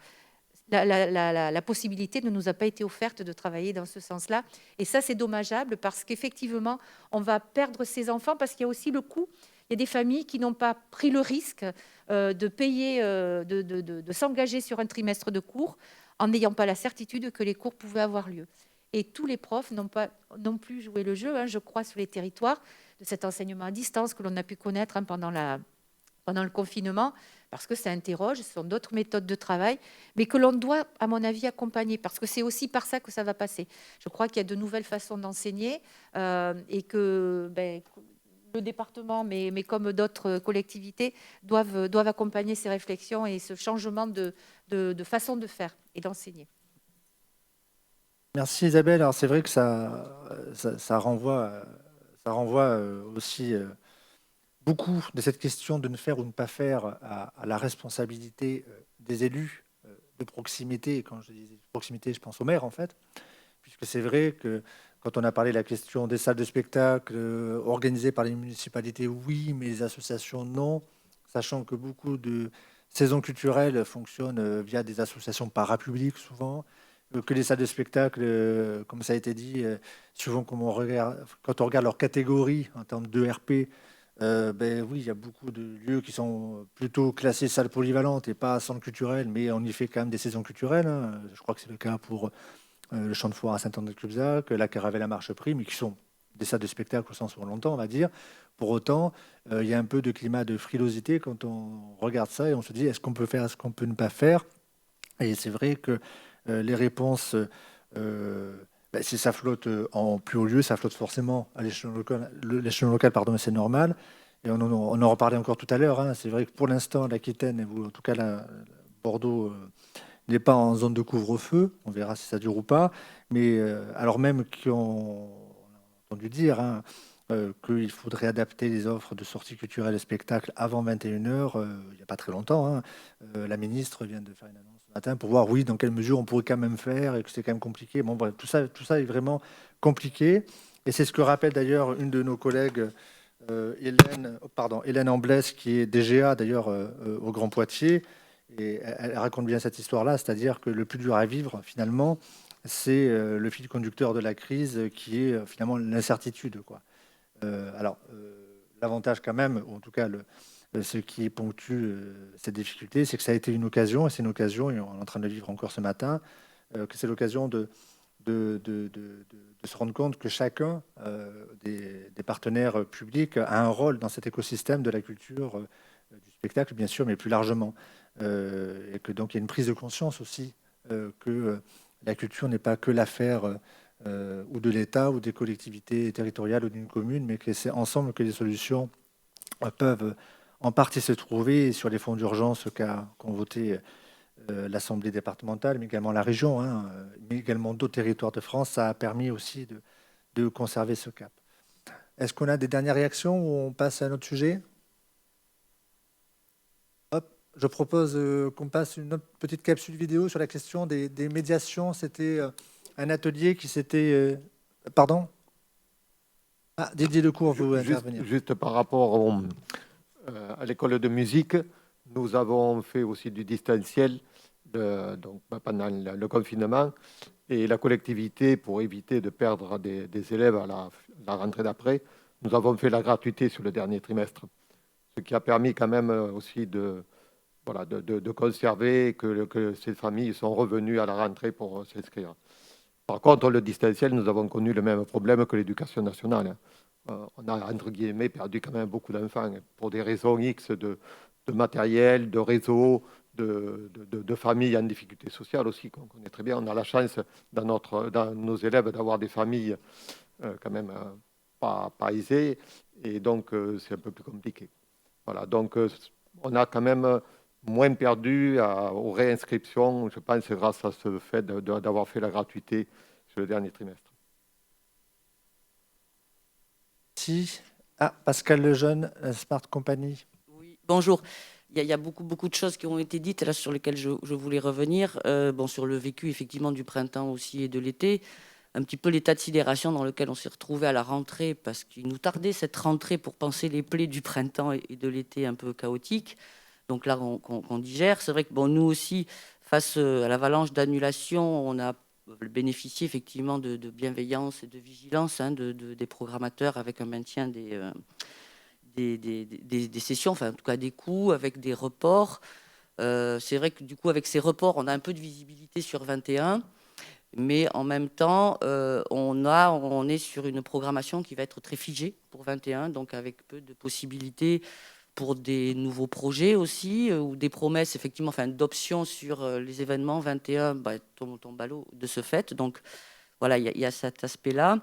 La possibilité ne nous a pas été offerte de travailler dans ce sens-là. Et ça, c'est dommageable parce qu'effectivement, on va perdre ces enfants parce qu'il y a aussi le coût. Il y a des familles qui n'ont pas pris le risque de payer, de s'engager sur un trimestre de cours en n'ayant pas la certitude que les cours pouvaient avoir lieu. Et tous les profs n'ont pas non plus joué le jeu, je crois, sur les territoires, de cet enseignement à distance que l'on a pu connaître pendant le confinement, parce que ça interroge, ce sont d'autres méthodes de travail, mais que l'on doit, à mon avis, accompagner, parce que c'est aussi par ça que ça va passer. Je crois qu'il y a de nouvelles façons d'enseigner et que le département, mais comme d'autres collectivités, doivent accompagner ces réflexions et ce changement de façon de faire et d'enseigner. Merci Isabelle. Alors c'est vrai que ça renvoie aussi beaucoup de cette question de ne faire ou ne pas faire à la responsabilité des élus de proximité. Et quand je dis proximité, je pense au maire en fait, puisque c'est vrai que quand on a parlé de la question des salles de spectacle organisées par les municipalités, oui, mais les associations, non, sachant que beaucoup de saisons culturelles fonctionnent via des associations parapubliques souvent, que les salles de spectacle, comme ça a été dit, souvent quand on regarde leur catégorie en termes d'ERP, oui, il y a beaucoup de lieux qui sont plutôt classés salles polyvalentes et pas centres culturels, mais on y fait quand même des saisons culturelles. Je crois que c'est le cas pour le Champ de Foire à Saint-André-de-Cubzac, la Caravelle à Marcheprix, mais qui sont des salles de spectacle au sens où on l'entend, on va dire. Pour autant, il y a un peu de climat de frilosité quand on regarde ça et on se dit est-ce qu'on peut faire, est-ce qu'on peut ne pas faire. Et c'est vrai que les réponses, si ça flotte en plus haut lieu, ça flotte forcément à l'échelon local, pardon, c'est normal. Et on en reparlait encore tout à l'heure. C'est vrai que pour l'instant, l'Aquitaine, ou en tout cas Bordeaux, n'est pas en zone de couvre-feu. On verra si ça dure ou pas. Mais alors même qu'on a entendu dire qu'il faudrait adapter les offres de sorties culturelles et spectacles avant 21h, il n'y a pas très longtemps. La ministre vient de faire une annonce ce matin pour voir, oui, dans quelle mesure on pourrait quand même faire et que c'est quand même compliqué. Bon, bref, tout ça est vraiment compliqué. Et c'est ce que rappelle d'ailleurs une de nos collègues Hélène Amblès, qui est DGA d'ailleurs au Grand Poitiers, et elle raconte bien cette histoire-là, c'est-à-dire que le plus dur à vivre finalement, c'est le fil conducteur de la crise qui est finalement l'incertitude, quoi. L'avantage quand même, ou en tout cas ce qui ponctue cette difficulté, c'est que ça a été une occasion, et c'est une occasion, et on est en train de le vivre encore ce matin, que c'est l'occasion de se rendre compte que chacun des partenaires publics a un rôle dans cet écosystème de la culture, du spectacle bien sûr, mais plus largement. Et que donc il y a une prise de conscience aussi que la culture n'est pas que l'affaire ou de l'État ou des collectivités territoriales ou d'une commune, mais que c'est ensemble que les solutions peuvent en partie se trouver sur les fonds d'urgence qu'ont voté l'Assemblée départementale, mais également la région, mais également d'autres territoires de France. Ça a permis aussi de conserver ce cap. Est-ce qu'on a des dernières réactions ou on passe à un autre sujet ? Hop, je propose qu'on passe une autre petite capsule vidéo sur la question des médiations. C'était un atelier qui s'était... Pardon ? Didier Lecourt veut intervenir. Juste par rapport à l'école de musique, nous avons fait aussi du distanciel pendant le confinement, et la collectivité, pour éviter de perdre des élèves à la rentrée d'après, nous avons fait la gratuité sur le dernier trimestre, ce qui a permis quand même aussi de conserver que ces familles sont revenues à la rentrée pour s'inscrire. Par contre, le distanciel, nous avons connu le même problème que l'éducation nationale. On a, entre guillemets, perdu quand même beaucoup d'enfants pour des raisons X de matériel, de réseau, de familles en difficulté sociale aussi, qu'on connaît très bien. On a la chance dans nos élèves d'avoir des familles quand même pas aisées, et donc c'est un peu plus compliqué. Voilà, donc on a quand même moins perdu aux réinscriptions, je pense, grâce à ce fait d'avoir fait la gratuité sur le dernier trimestre. Si. Pascal Lejeune, Smart Company. Oui, bonjour. Il y a beaucoup de choses qui ont été dites là, sur lesquelles je voulais revenir. Sur le vécu effectivement du printemps aussi et de l'été, un petit peu l'état de sidération dans lequel on s'est retrouvé à la rentrée, parce qu'il nous tardait cette rentrée pour penser les plaies du printemps et de l'été un peu chaotique. Donc là, qu'on digère. C'est vrai que nous aussi, face à l'avalanche d'annulations, on a bénéficié effectivement de bienveillance et de vigilance des programmateurs, avec un maintien des sessions, enfin en tout cas des coûts, avec des reports. C'est vrai que du coup, avec ces reports, on a un peu de visibilité sur 21, mais en même temps, on est sur une programmation qui va être très figée pour 21, donc avec peu de possibilités pour des nouveaux projets aussi, ou des promesses effectivement, enfin d'options sur les événements 21, tombe à l'eau de ce fait. Donc voilà, il y a cet aspect-là.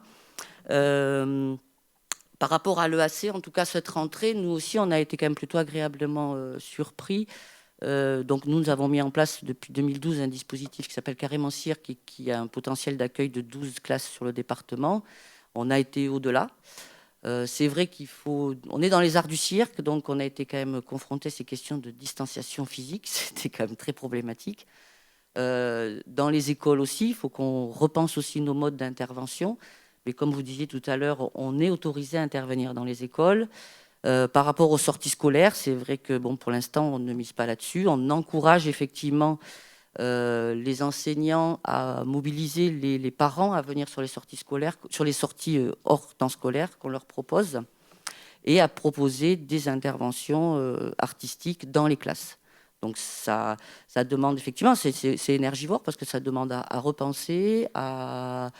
Par rapport à l'EAC, en tout cas cette rentrée, nous aussi, on a été quand même plutôt agréablement surpris. Donc nous avons mis en place depuis 2012 un dispositif qui s'appelle Carrément Cirque, qui a un potentiel d'accueil de 12 classes sur le département. On a été au-delà. C'est vrai on est dans les arts du cirque, donc on a été quand même confronté à ces questions de distanciation physique. C'était quand même très problématique. Dans les écoles aussi, il faut qu'on repense aussi nos modes d'intervention. Mais comme vous disiez tout à l'heure, on est autorisé à intervenir dans les écoles. Par rapport aux sorties scolaires, c'est vrai que pour l'instant, on ne mise pas là-dessus. On encourage effectivement les enseignants à mobiliser les parents à venir sur les sorties scolaires, sur les sorties hors temps scolaire qu'on leur propose, et à proposer des interventions artistiques dans les classes. Donc ça demande effectivement, c'est énergivore, parce que ça demande à repenser, à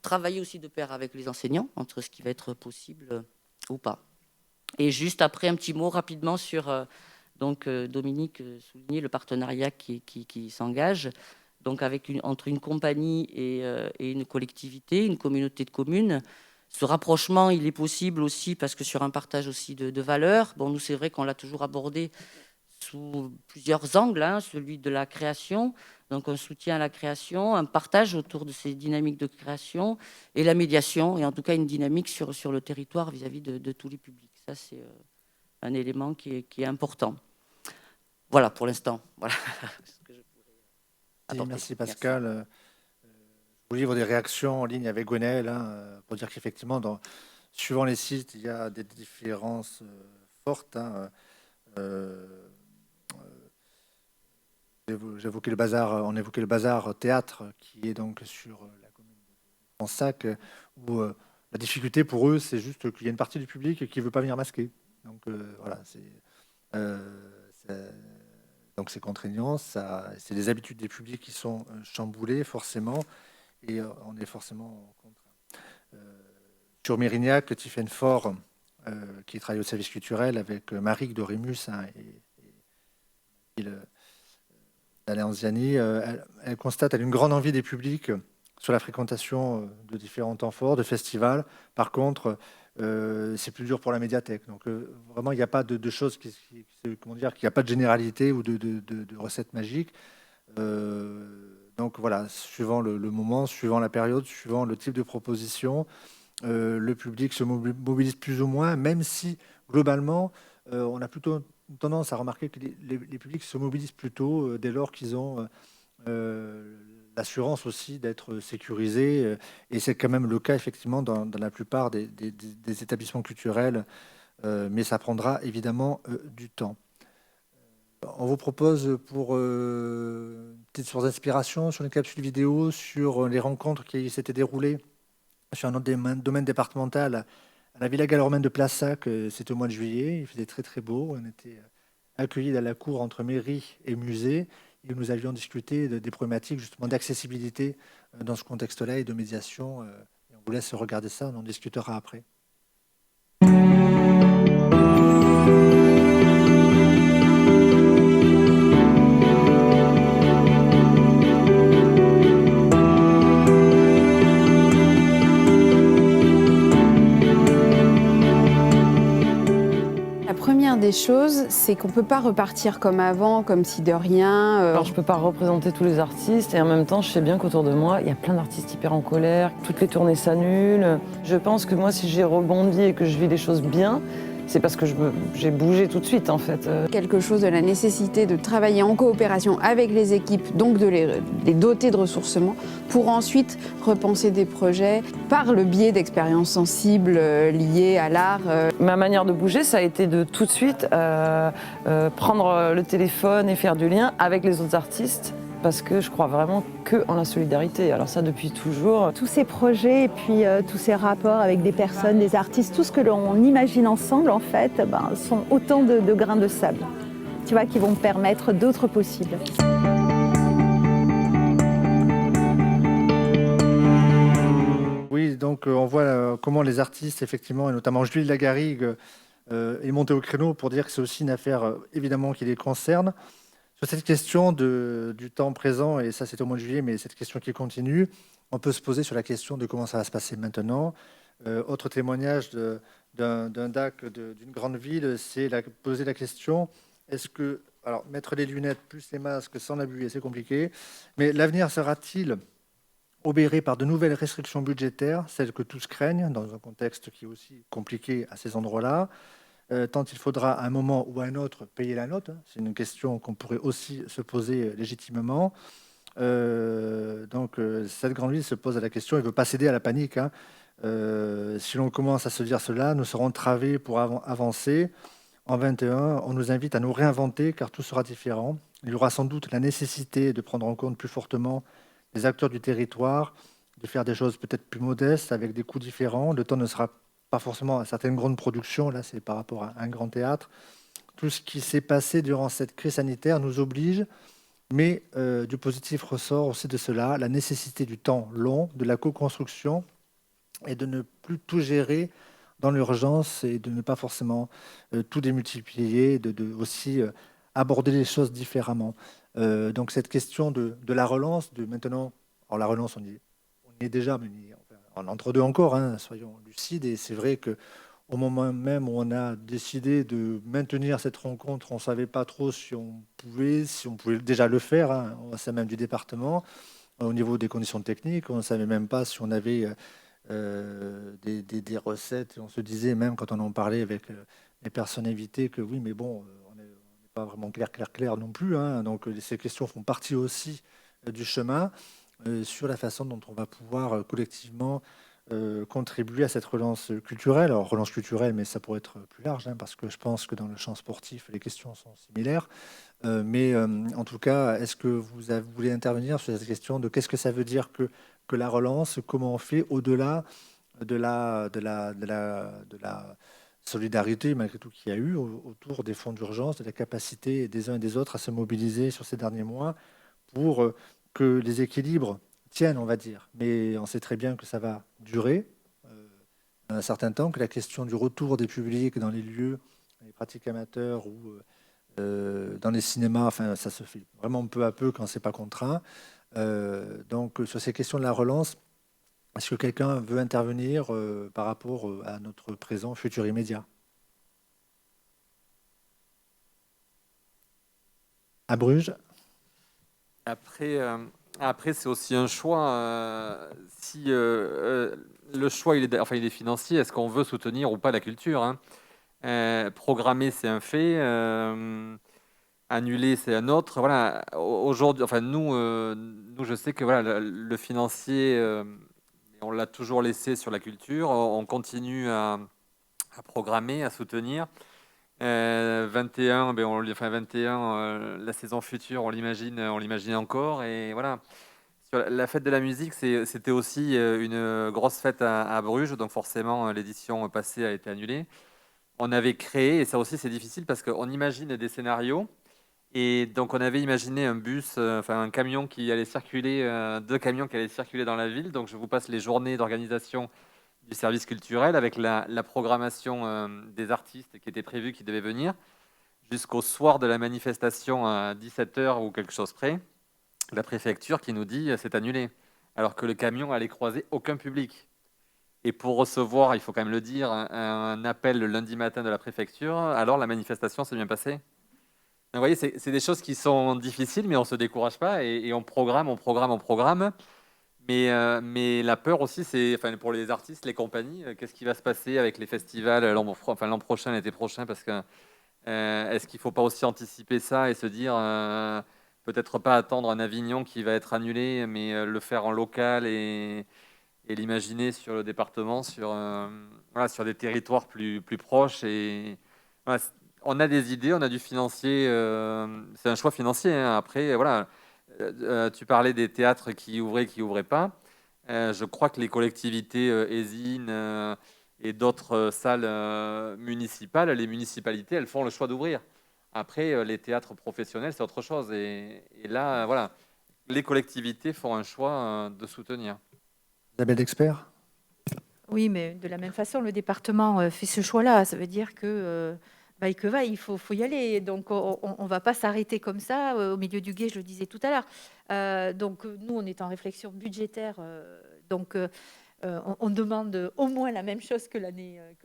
travailler aussi de pair avec les enseignants entre ce qui va être possible ou pas. Et juste après, un petit mot rapidement sur... Dominique soulignait le partenariat qui s'engage, donc entre une compagnie et une collectivité, une communauté de communes. Ce rapprochement, il est possible aussi parce que sur un partage aussi de valeurs. Nous, c'est vrai qu'on l'a toujours abordé sous plusieurs angles, celui de la création, donc un soutien à la création, un partage autour de ces dynamiques de création, et la médiation, et en tout cas une dynamique sur le territoire vis-à-vis de tous les publics. Ça, c'est un élément qui est important. Voilà pour l'instant. Voilà ce que je pourrais apporter. Merci Pascal. Merci. Je vous livre des réactions en ligne avec Gwenaël pour dire qu'effectivement, suivant les sites, il y a des différences fortes. J'évoquais le bazar, on évoquait le bazar théâtre qui est donc sur la commune de Fransac, où la difficulté pour eux, c'est juste qu'il y a une partie du public qui ne veut pas venir masquer. Donc voilà, donc c'est contraignant, c'est les habitudes des publics qui sont chamboulées forcément, et on est forcément contraint. Sur Mérignac, Tiffaine Fort, qui travaille au service culturel avec Marie de Rémus et d'Alliance Ziani, elle constate une grande envie des publics sur la fréquentation de différents temps forts, de festivals. Par contre, c'est plus dur pour la médiathèque. Donc vraiment, il n'y a pas de choses comment dire, qu'il n'y a pas de généralité ou de recettes magiques. Donc voilà, suivant le moment, suivant la période, suivant le type de proposition, le public se mobilise plus ou moins, même si globalement, on a plutôt tendance à remarquer que les publics se mobilisent plutôt dès lors qu'ils ont l'assurance aussi d'être sécurisés. Et c'est quand même le cas, effectivement, dans la plupart des établissements culturels, mais ça prendra évidemment du temps. On vous propose pour une petite source d'inspiration sur une capsule vidéo sur les rencontres qui s'étaient déroulées sur un autre domaine départemental à la Villa Gallo-Romaine de Plassac. C'était au mois de juillet, il faisait très très beau. On était accueillis dans la cour entre mairie et musée et nous avions discuté des problématiques justement d'accessibilité dans ce contexte-là et de médiation. Et on vous laisse regarder ça, on en discutera après. Des choses, c'est qu'on ne peut pas repartir comme avant, comme si de rien. Alors, je ne peux pas représenter tous les artistes et en même temps, je sais bien qu'autour de moi, il y a plein d'artistes hyper en colère, toutes les tournées s'annulent. Je pense que moi, si j'ai rebondi et que je vis les choses bien, c'est parce que j'ai bougé tout de suite, en fait. Quelque chose de la nécessité de travailler en coopération avec les équipes, donc de les doter de ressourcement, pour ensuite repenser des projets par le biais d'expériences sensibles liées à l'art. Ma manière de bouger, ça a été de tout de suite prendre le téléphone et faire du lien avec les autres artistes, parce que je crois vraiment qu'en la solidarité. Alors ça, depuis toujours. Tous ces projets et puis tous ces rapports avec des personnes, des artistes, tout ce que l'on imagine ensemble, en fait, sont autant de grains de sable, tu vois, qui vont permettre d'autres possibles. Oui, donc on voit comment les artistes, effectivement, et notamment Julie Lagarrigue, est monté au créneau pour dire que c'est aussi une affaire, évidemment, qui les concerne. Sur cette question du temps présent, et ça c'est au mois de juillet, mais cette question qui continue, on peut se poser sur la question de comment ça va se passer maintenant. Autre témoignage d'un DAC d'une grande ville, c'est poser la question, est-ce que, alors mettre les lunettes plus les masques sans l'abus, c'est compliqué, mais l'avenir sera-t-il obéré par de nouvelles restrictions budgétaires, celles que tous craignent, dans un contexte qui est aussi compliqué à ces endroits-là, tant il faudra à un moment ou à un autre payer la note. C'est une question qu'on pourrait aussi se poser légitimement. Donc cette grande ville se pose la question, elle ne veut pas céder à la panique. Si l'on commence à se dire cela, nous serons través pour avancer. En 2021, on nous invite à nous réinventer car tout sera différent. Il y aura sans doute la nécessité de prendre en compte plus fortement les acteurs du territoire, de faire des choses peut-être plus modestes avec des coûts différents. Le temps ne sera pas forcément à certaines grandes productions, là c'est par rapport à un grand théâtre. Tout ce qui s'est passé durant cette crise sanitaire nous oblige, mais du positif ressort aussi de cela, la nécessité du temps long, de la co-construction et de ne plus tout gérer dans l'urgence et de ne pas forcément tout démultiplier, de aussi aborder les choses différemment. Donc cette question de la relance, de maintenant, alors la relance on y est déjà, mais en entre-deux encore, soyons lucides, et c'est vrai qu'au moment même où on a décidé de maintenir cette rencontre, on ne savait pas trop si on pouvait déjà le faire, au sein même du département, au niveau des conditions techniques, on ne savait même pas si on avait des recettes, et on se disait même quand on en parlait avec les personnes invitées que oui, mais bon, on n'est pas vraiment clair non plus, donc ces questions font partie aussi du chemin. Sur la façon dont on va pouvoir collectivement contribuer à cette relance culturelle. Alors, relance culturelle, mais ça pourrait être plus large, hein, parce que je pense que dans le champ sportif, les questions sont similaires. Mais en tout cas, est-ce que vous voulez intervenir sur cette question de qu'est-ce que ça veut dire que la relance, comment on fait au-delà de la solidarité, malgré tout, qu'il y a eu autour des fonds d'urgence, de la capacité des uns et des autres à se mobiliser sur ces derniers mois pour que les équilibres tiennent, on va dire. Mais on sait très bien que ça va durer un certain temps, que la question du retour des publics dans les lieux, les pratiques amateurs ou dans les cinémas, enfin, ça se fait vraiment peu à peu quand c'est pas contraint. Donc, sur ces questions de la relance, est-ce que quelqu'un veut intervenir par rapport à notre présent, futur immédiat? À Bruges? Après, c'est aussi un choix. Si le choix il est financier, est-ce qu'on veut soutenir ou pas la culture, hein? Programmer, c'est un fait. Annuler, c'est un autre. Voilà. Aujourd'hui, enfin nous, je sais que voilà, le financier, on l'a toujours laissé sur la culture. On continue à programmer, à soutenir. 21, 21, la saison future, on l'imagine encore. Et voilà. Sur la fête de la musique, c'était aussi une grosse fête à Bruges, donc forcément l'édition passée a été annulée. On avait créé, et ça aussi c'est difficile parce qu'on imagine des scénarios, et donc on avait imaginé un bus, un camion qui allait circuler, 2 camions qui allaient circuler dans la ville. Donc je vous passe les journées d'organisation du service culturel avec la programmation des artistes qui étaient prévus, qui devaient venir, jusqu'au soir de la manifestation à 17h ou quelque chose près. La préfecture qui nous dit c'est annulé, alors que le camion allait croiser aucun public. Et pour recevoir, il faut quand même le dire, un appel le lundi matin de la préfecture, alors la manifestation s'est bien passée. Donc, vous voyez, c'est des choses qui sont difficiles, mais on ne se décourage pas et on programme. Mais la peur aussi, c'est pour les artistes, les compagnies, qu'est-ce qui va se passer avec les festivals l'an prochain, l'été prochain, parce que est-ce qu'il ne faut pas aussi anticiper ça et se dire... peut-être pas attendre un Avignon qui va être annulé, mais le faire en local et l'imaginer sur le département, sur des territoires plus proches. Et voilà, on a des idées, on a du financier. C'est un choix financier, hein. Après, voilà, tu parlais des théâtres qui ouvraient pas. Je crois que les collectivités ESIN et d'autres salles municipales, les municipalités, elles font le choix d'ouvrir. Après, les théâtres professionnels, c'est autre chose. Et là, voilà, les collectivités font un choix de soutenir. Isabelle d'Expert? Oui, mais de la même façon, le département fait ce choix-là. Ça veut dire que, il faut y aller. Donc, on ne va pas s'arrêter comme ça au milieu du gué, je le disais tout à l'heure. Donc, nous, on est en réflexion budgétaire. On demande au moins la même chose que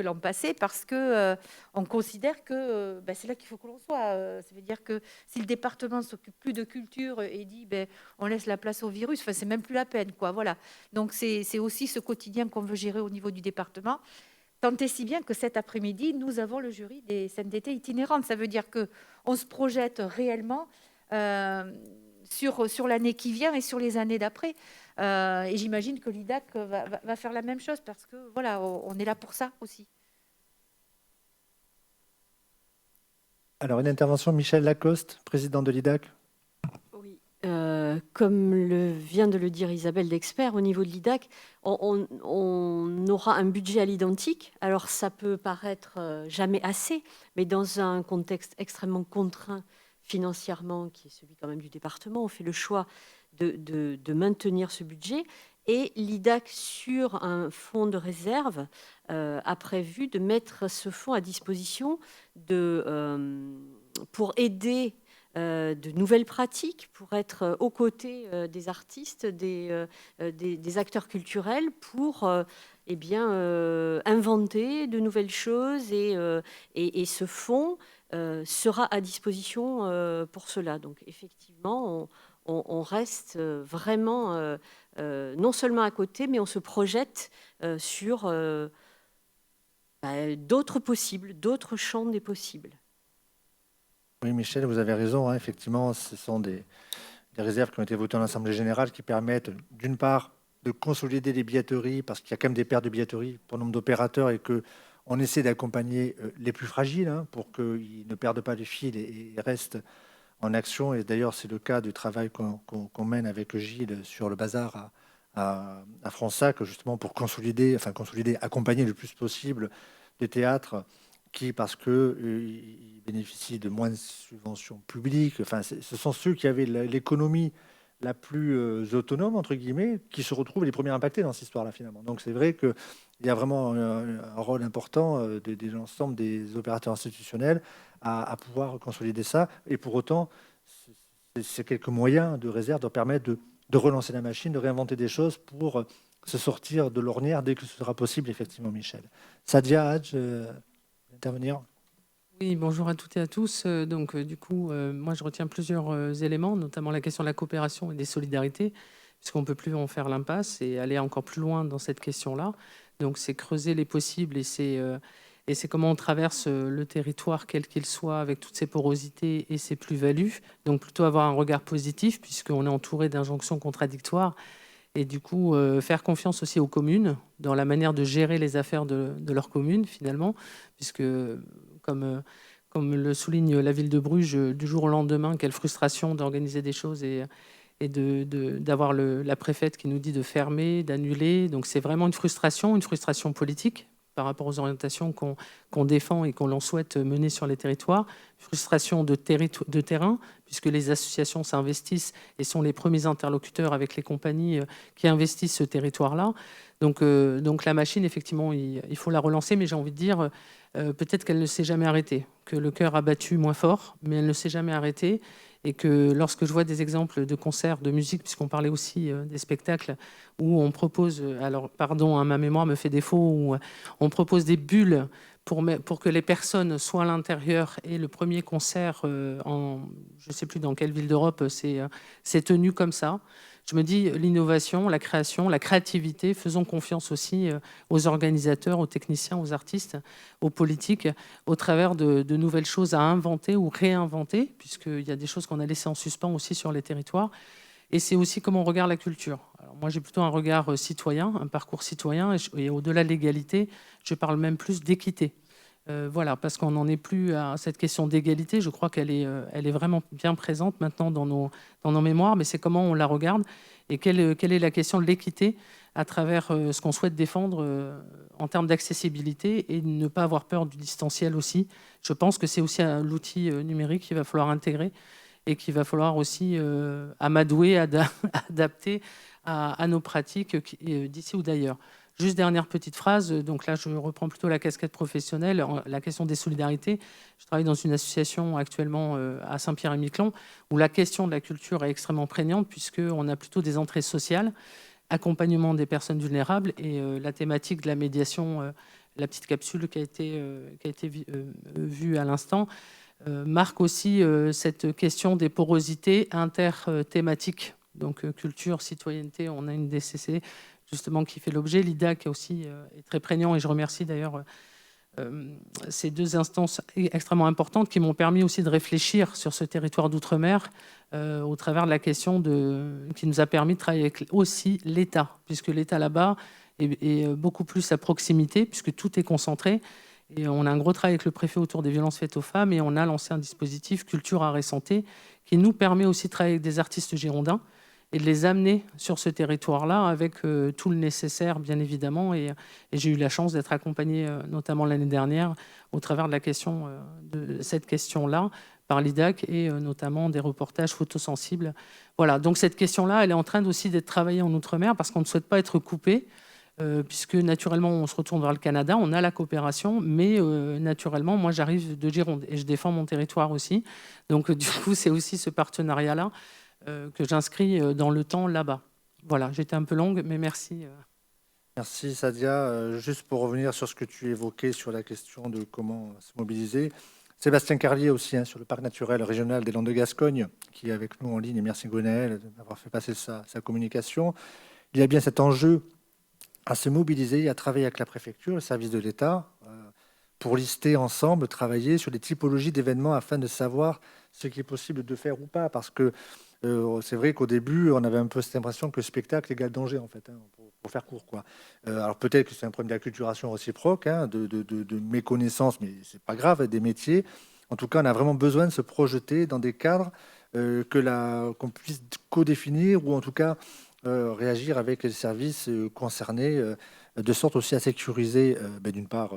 l'an passé parce que on considère que c'est là qu'il faut que l'on soit. Ça veut dire que si le département s'occupe plus de culture et dit on laisse la place au virus, c'est même plus la peine, quoi. Voilà. Donc c'est aussi ce quotidien qu'on veut gérer au niveau du département. Tant et si bien que cet après-midi, nous avons le jury des scènes d'été itinérantes. Ça veut dire que on se projette réellement sur l'année qui vient et sur les années d'après. Et j'imagine que l'IDAC va faire la même chose parce que voilà, on est là pour ça aussi. Alors, une intervention, Michel Lacoste, président de l'IDAC. Oui, comme vient de le dire Isabelle d'Expert, au niveau de l'IDAC, on aura un budget à l'identique. Alors, ça peut paraître jamais assez, mais dans un contexte extrêmement contraint financièrement, qui est celui quand même du département, on fait le choix de maintenir ce budget. Et l'IDAC, sur un fonds de réserve, a prévu de mettre ce fonds à disposition pour aider de nouvelles pratiques, pour être aux côtés des artistes, des acteurs culturels, pour inventer de nouvelles choses. Et ce fonds sera à disposition pour cela. Donc effectivement, on reste vraiment non seulement à côté, mais on se projette sur d'autres possibles, d'autres champs des possibles. Oui, Michel, vous avez raison, hein. Effectivement, ce sont des réserves qui ont été votées en Assemblée générale qui permettent, d'une part, de consolider les billetteries, parce qu'il y a quand même des pertes de billetteries pour nombre d'opérateurs et qu'on essaie d'accompagner les plus fragiles pour qu'ils ne perdent pas les fils et restent en action. Et d'ailleurs, c'est le cas du travail qu'on mène avec Gilles sur le bazar à Fronsac, justement pour consolider, accompagner le plus possible des théâtres qui, parce qu'ils bénéficient de moins de subventions publiques, ce sont ceux qui avaient l'économie la plus autonome, entre guillemets, qui se retrouvent les premiers impactés dans cette histoire-là, finalement. Donc c'est vrai qu'il y a vraiment un rôle important de l'ensemble des opérateurs institutionnels à pouvoir consolider ça. Et pour autant, c'est quelques moyens de réserve de permettre de relancer la machine, de réinventer des choses pour se sortir de l'ornière dès que ce sera possible, effectivement, Michel. Sadia, Hadj, intervenir. Oui, bonjour à toutes et à tous. Du coup, moi, je retiens plusieurs éléments, notamment la question de la coopération et des solidarités, puisqu'on ne peut plus en faire l'impasse et aller encore plus loin dans cette question-là. Donc, c'est creuser les possibles et c'est comment on traverse le territoire, quel qu'il soit, avec toutes ses porosités et ses plus-values. Donc, plutôt avoir un regard positif, puisqu'on est entouré d'injonctions contradictoires. Et du coup, faire confiance aussi aux communes dans la manière de gérer les affaires de leur commune, finalement, puisque, comme le souligne la ville de Bruges, du jour au lendemain, quelle frustration d'organiser des choses et d'avoir la préfète qui nous dit de fermer, d'annuler. Donc, c'est vraiment une frustration politique par rapport aux orientations qu'on défend et qu'on l'on souhaite mener sur les territoires. Frustration de terrain, puisque les associations s'investissent et sont les premiers interlocuteurs avec les compagnies qui investissent ce territoire-là. Donc la machine, effectivement, il faut la relancer, mais j'ai envie de dire, peut-être qu'elle ne s'est jamais arrêtée, que le cœur a battu moins fort, mais elle ne s'est jamais arrêtée. Et que lorsque je vois des exemples de concerts de musique, puisqu'on parlait aussi des spectacles où on propose, alors pardon, ma mémoire me fait défaut, où on propose des bulles pour que les personnes soient à l'intérieur. Et le premier concert, je ne sais plus dans quelle ville d'Europe, c'est tenu comme ça. Je me dis, l'innovation, la création, la créativité, faisons confiance aussi aux organisateurs, aux techniciens, aux artistes, aux politiques, au travers de nouvelles choses à inventer ou réinventer, puisqu'il y a des choses qu'on a laissées en suspens aussi sur les territoires. Et c'est aussi comment on regarde la culture. Alors moi, j'ai plutôt un regard citoyen, un parcours citoyen, et au-delà de l'égalité, je parle même plus d'équité. Voilà, parce qu'on n'en est plus à cette question d'égalité. Je crois qu'elle est vraiment bien présente maintenant dans nos mémoires, mais c'est comment on la regarde et quelle est la question de l'équité à travers ce qu'on souhaite défendre en termes d'accessibilité et ne pas avoir peur du distanciel aussi. Je pense que c'est aussi l'outil numérique qu'il va falloir intégrer et qu'il va falloir aussi amadouer, adapter à nos pratiques d'ici ou d'ailleurs. Juste dernière petite phrase, donc là je reprends plutôt la casquette professionnelle, la question des solidarités. Je travaille dans une association actuellement à Saint-Pierre-et-Miquelon où la question de la culture est extrêmement prégnante puisqu'on a plutôt des entrées sociales, accompagnement des personnes vulnérables et la thématique de la médiation, la petite capsule qui a été vue à l'instant, marque aussi cette question des porosités interthématiques. Donc culture, citoyenneté, on a une DCC justement qui fait l'objet. L'IDA qui aussi est très prégnant et je remercie d'ailleurs ces deux instances extrêmement importantes qui m'ont permis aussi de réfléchir sur ce territoire d'outre-mer au travers de la question qui nous a permis de travailler avec aussi l'État, puisque l'État là-bas est beaucoup plus à proximité puisque tout est concentré. Et on a un gros travail avec le préfet autour des violences faites aux femmes et on a lancé un dispositif Culture, Art et Santé qui nous permet aussi de travailler avec des artistes girondins et de les amener sur ce territoire-là avec tout le nécessaire, bien évidemment. Et j'ai eu la chance d'être accompagnée, notamment l'année dernière, au travers de cette question-là, par l'IDAC et notamment des reportages photosensibles. Voilà, donc cette question-là, elle est en train aussi d'être travaillée en Outre-mer parce qu'on ne souhaite pas être coupé, puisque naturellement, on se retourne vers le Canada, on a la coopération, mais naturellement, moi, j'arrive de Gironde et je défends mon territoire aussi. Donc, du coup, c'est aussi ce partenariat-là que j'inscris dans le temps là-bas. Voilà, j'étais un peu longue, mais merci. Merci Sadia. Juste pour revenir sur ce que tu évoquais sur la question de comment se mobiliser, Sébastien Carlier aussi, sur le parc naturel régional des Landes de Gascogne, qui est avec nous en ligne, et merci Gwenaël d'avoir fait passer sa communication. Il y a bien cet enjeu à se mobiliser et à travailler avec la préfecture, le service de l'État, pour lister ensemble, travailler sur des typologies d'événements afin de savoir ce qui est possible de faire ou pas, parce que c'est vrai qu'au début, on avait un peu cette impression que le spectacle égale danger, en fait, hein, pour faire court, quoi. Alors peut-être que c'est un problème d'acculturation réciproque, hein, de méconnaissance, mais c'est pas grave, des métiers. En tout cas, on a vraiment besoin de se projeter dans des cadres qu'on puisse co-définir ou en tout cas réagir avec les services concernés, de sorte aussi à sécuriser, d'une part,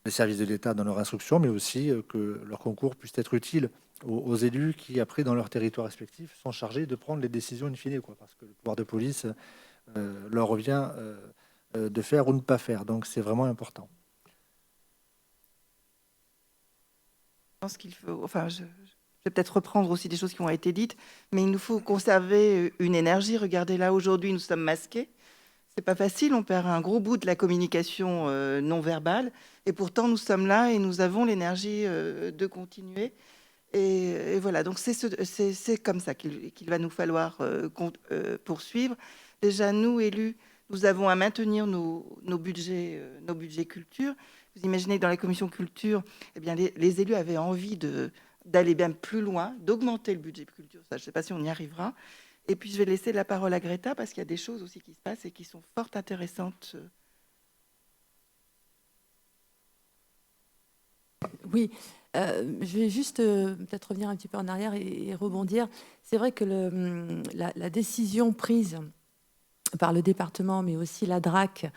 les services de l'État dans leur instruction, mais aussi que leur concours puisse être utile aux élus qui, après, dans leur territoire respectif, sont chargés de prendre les décisions in fine, quoi, parce que le pouvoir de police leur revient de faire ou ne pas faire. Donc, c'est vraiment important. Je pense qu'il faut, enfin, je vais peut-être reprendre aussi des choses qui ont été dites, mais il nous faut conserver une énergie. Regardez, là, aujourd'hui, nous sommes masqués. C'est pas facile, on perd un gros bout de la communication non verbale, et pourtant nous sommes là et nous avons l'énergie de continuer. Et voilà, donc c'est comme ça qu'il va nous falloir poursuivre. Déjà, nous, élus, nous avons à maintenir nos budgets culture. Vous imaginez que dans la commission culture, eh bien, les élus avaient envie d'aller bien plus loin, d'augmenter le budget culture. Ça, je ne sais pas si on y arrivera. Et puis, je vais laisser la parole à Greta, parce qu'il y a des choses aussi qui se passent et qui sont fort intéressantes. Oui, je vais juste peut-être revenir un petit peu en arrière et rebondir. C'est vrai que la décision prise par le département, mais aussi la DRAC,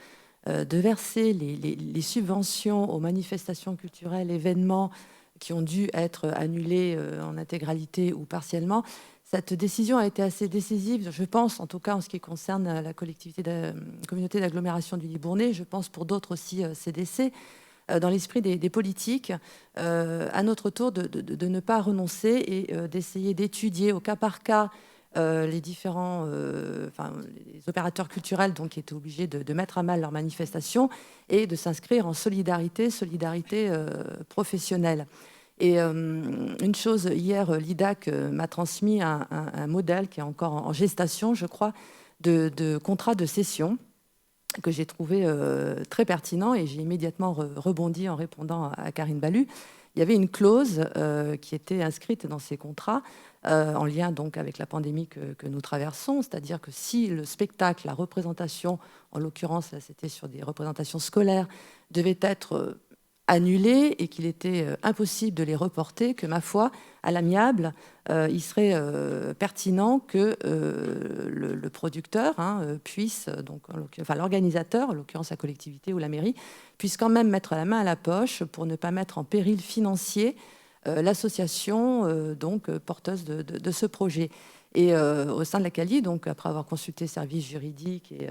de verser les subventions aux manifestations culturelles, événements qui ont dû être annulés en intégralité ou partiellement, cette décision a été assez décisive, je pense, en tout cas en ce qui concerne la communauté d'agglomération du Libournais, je pense pour d'autres aussi CDC, dans l'esprit des politiques, à notre tour de ne pas renoncer et d'essayer d'étudier au cas par cas les différents les opérateurs culturels donc, qui étaient obligés de mettre à mal leurs manifestations et de s'inscrire en solidarité professionnelle. Et une chose, hier, l'IDAC m'a transmis un modèle qui est encore en gestation, je crois, de contrat de cession que j'ai trouvé très pertinent et j'ai immédiatement rebondi en répondant à Karine Ballu. Il y avait une clause qui était inscrite dans ces contrats en lien donc avec la pandémie que nous traversons, c'est-à-dire que si le spectacle, la représentation, en l'occurrence là c'était sur des représentations scolaires, devait être annulés et qu'il était impossible de les reporter, que ma foi, à l'amiable, il serait pertinent que le producteur puisse, donc, l'organisateur, en l'occurrence la collectivité ou la mairie, puisse quand même mettre la main à la poche pour ne pas mettre en péril financier l'association donc porteuse de ce projet. Et au sein de la CALI, donc après avoir consulté le service juridique et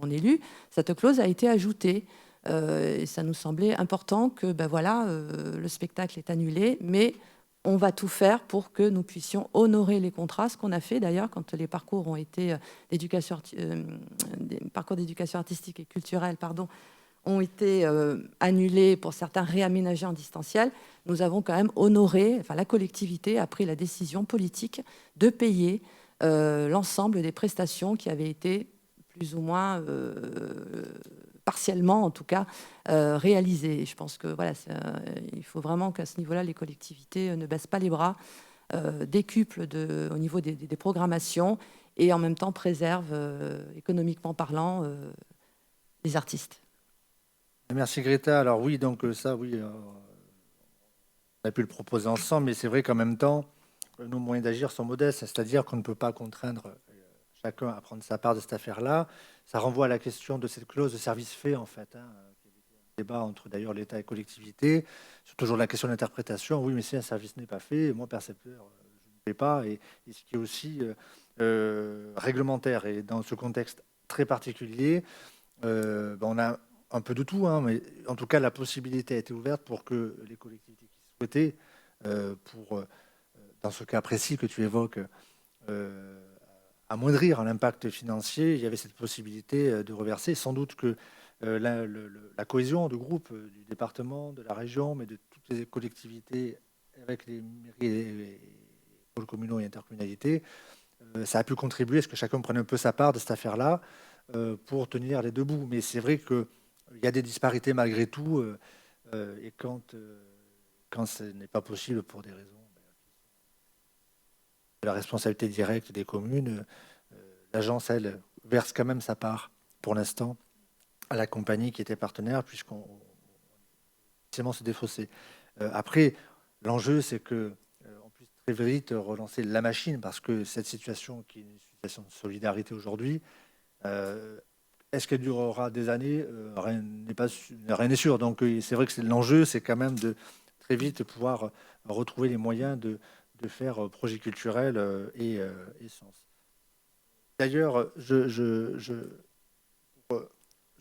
mon élu, cette clause a été ajoutée. Et ça nous semblait important que le spectacle est annulé, mais on va tout faire pour que nous puissions honorer les contrats, ce qu'on a fait d'ailleurs quand les parcours ont été des parcours d'éducation artistique et culturelle, ont été annulés, pour certains réaménagés en distanciel. Nous avons quand même honoré, la collectivité a pris la décision politique de payer l'ensemble des prestations qui avaient été plus ou moins partiellement en tout cas réalisé. Je pense que il faut vraiment qu'à ce niveau-là, les collectivités ne baissent pas les bras, décuplent au niveau des programmations et en même temps préservent économiquement parlant les artistes. Merci Greta. Alors oui, donc ça, oui, on a pu le proposer ensemble, mais c'est vrai qu'en même temps, nos moyens d'agir sont modestes, c'est-à-dire qu'on ne peut pas contraindre chacun à prendre sa part de cette affaire-là. Ça renvoie à la question de cette clause de service fait, en fait, qui est un débat entre d'ailleurs l'État et les collectivités. C'est toujours la question d'interprétation. Oui, mais si un service n'est pas fait, moi, percepteur, je ne paie pas. Et ce qui est aussi réglementaire. Et dans ce contexte très particulier, on a un peu de tout, mais en tout cas, la possibilité a été ouverte pour que les collectivités qui souhaitaient, dans ce cas précis que tu évoques, amoindrir l'impact financier, il y avait cette possibilité de reverser. Sans doute que la cohésion du groupe, du département, de la région, mais de toutes les collectivités avec les mairies, les pôles communaux et intercommunalités, ça a pu contribuer à ce que chacun prenne un peu sa part de cette affaire-là pour tenir les deux bouts. Mais c'est vrai qu'il y a des disparités malgré tout, et quand ce n'est pas possible pour des raisons la responsabilité directe des communes. L'agence, elle, verse quand même sa part, pour l'instant, à la compagnie qui était partenaire, puisqu'on se défausser. Après, l'enjeu, c'est que on puisse très vite relancer la machine, parce que cette situation, qui est une situation de solidarité aujourd'hui, est-ce qu'elle durera des années? Rien n'est sûr. Donc, c'est vrai que l'enjeu, c'est quand même de très vite pouvoir retrouver les moyens de faire projet culturel et sens. D'ailleurs, je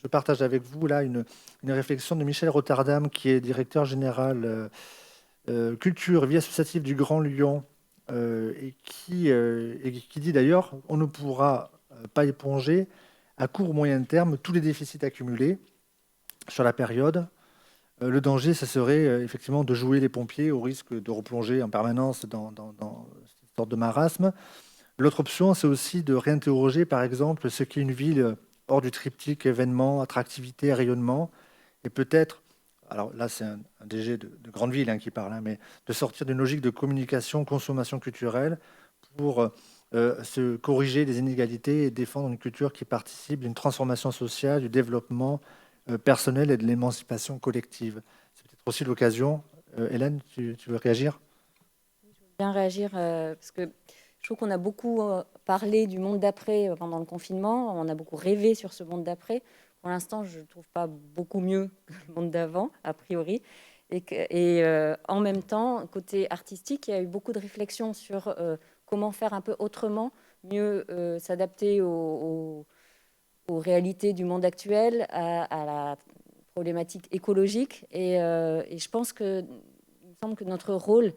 partage avec vous là une réflexion de Michel Rotterdam, qui est directeur général culture, vie associative du Grand Lyon, et qui dit d'ailleurs: on ne pourra pas éponger à court ou moyen terme tous les déficits accumulés sur la période. Le danger, ce serait effectivement de jouer les pompiers, au risque de replonger en permanence dans cette sorte de marasme. L'autre option, c'est aussi de réinterroger, par exemple, ce qu'est une ville hors du triptyque événement, attractivité, rayonnement, et peut-être, alors là c'est un DG de grande ville qui parle, mais de sortir d'une logique de communication, consommation culturelle pour se corriger des inégalités et défendre une culture qui participe d'une transformation sociale, du développement personnel et de l'émancipation collective. C'est peut-être aussi l'occasion. Hélène, tu veux réagir? Je veux bien réagir parce que je trouve qu'on a beaucoup parlé du monde d'après pendant le confinement. On a beaucoup rêvé sur ce monde d'après. Pour l'instant, je ne trouve pas beaucoup mieux que le monde d'avant, a priori. Et en même temps, côté artistique, il y a eu beaucoup de réflexions sur comment faire un peu autrement, mieux s'adapter aux réalités du monde actuel, à la problématique écologique. Et je pense que, il me semble que notre rôle,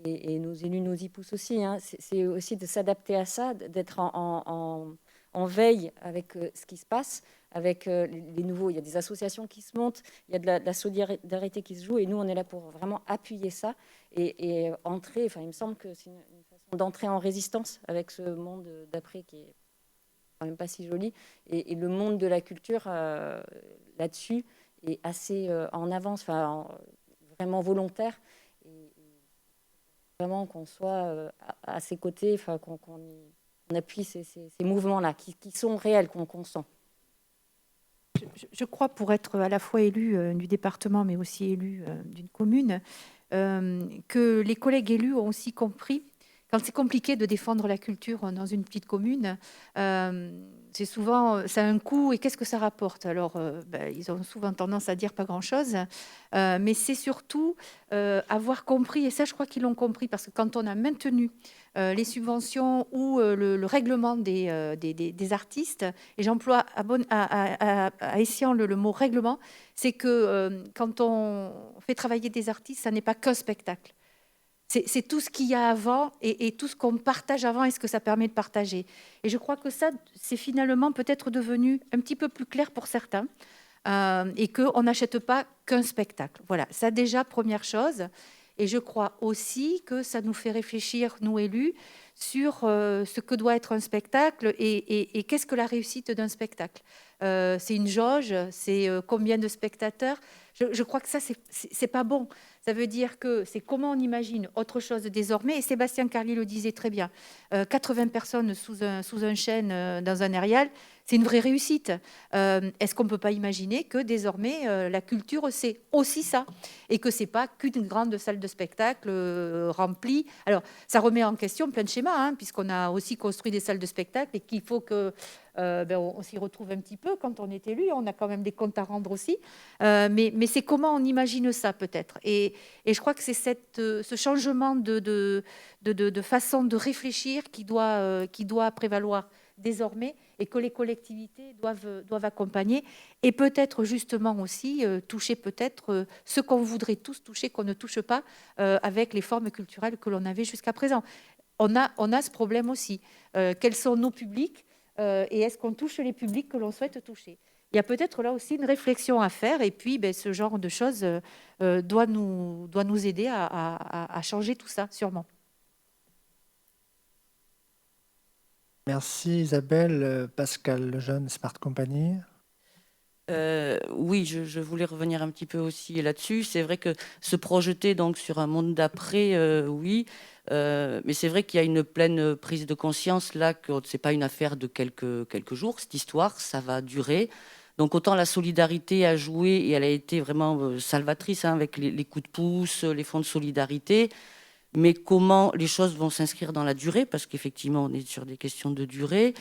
et nos élus nous y poussent aussi, c'est aussi de s'adapter à ça, d'être en veille avec ce qui se passe, avec les nouveaux. Il y a des associations qui se montent, il y a de la solidarité qui se joue, et nous, on est là pour vraiment appuyer ça et entrer. Enfin, il me semble que c'est une façon d'entrer en résistance avec ce monde d'après qui est quand même pas si joli. Et le monde de la culture, là-dessus, est assez en avance, vraiment volontaire. Vraiment qu'on soit à ses côtés, qu'on appuie ces mouvements-là, qui sont réels, qu'on sent. Je crois, pour être à la fois élu du département, mais aussi élu d'une commune, que les collègues élus ont aussi compris, quand c'est compliqué de défendre la culture dans une petite commune, c'est souvent, ça a un coût, et qu'est-ce que ça rapporte? Alors, ils ont souvent tendance à dire pas grand-chose, mais c'est surtout avoir compris, et ça je crois qu'ils l'ont compris, parce que quand on a maintenu les subventions ou le règlement des artistes, et j'emploie à escient le mot règlement, c'est que quand on fait travailler des artistes, ça n'est pas qu'un spectacle. C'est tout ce qu'il y a avant et tout ce qu'on partage avant et ce que ça permet de partager. Et je crois que ça, c'est finalement peut-être devenu un petit peu plus clair pour certains et qu'on n'achète pas qu'un spectacle. Voilà, ça déjà, première chose. Et je crois aussi que ça nous fait réfléchir, nous élus, sur ce que doit être un spectacle et qu'est-ce que la réussite d'un spectacle. C'est une jauge, c'est combien de spectateurs. Je crois que ça, c'est pas bon. Ça veut dire que c'est comment on imagine autre chose désormais. Et Sébastien Carly le disait très bien. 80 personnes sous un chêne dans un aérial, c'est une vraie réussite. Est-ce qu'on ne peut pas imaginer que désormais, la culture, c'est aussi ça? Et que ce n'est pas qu'une grande salle de spectacle remplie. Alors, ça remet en question plein de schémas, puisqu'on a aussi construit des salles de spectacle et qu'il faut que... on s'y retrouve un petit peu quand on est élu, on a quand même des comptes à rendre aussi, mais c'est comment on imagine ça peut-être. Et je crois que c'est ce changement de façon de réfléchir qui doit prévaloir désormais et que les collectivités doivent accompagner et peut-être justement aussi toucher peut-être ce qu'on voudrait tous toucher, qu'on ne touche pas avec les formes culturelles que l'on avait jusqu'à présent. On a ce problème aussi. Quels sont nos publics et est-ce qu'on touche les publics que l'on souhaite toucher? Il y a peut-être là aussi une réflexion à faire et puis ce genre de choses doit nous aider à changer tout ça, sûrement. Merci Isabelle. Pascal Lejeune, Smart Company. Oui, je voulais revenir un petit peu aussi là-dessus. C'est vrai que se projeter donc sur un monde d'après, oui, mais c'est vrai qu'il y a une pleine prise de conscience là que c'est pas une affaire de quelques jours. Cette histoire, ça va durer. Donc autant la solidarité a joué et elle a été vraiment salvatrice avec les coups de pouce, les fonds de solidarité. Mais comment les choses vont s'inscrire dans la durée, parce qu'effectivement on est sur des questions de durée.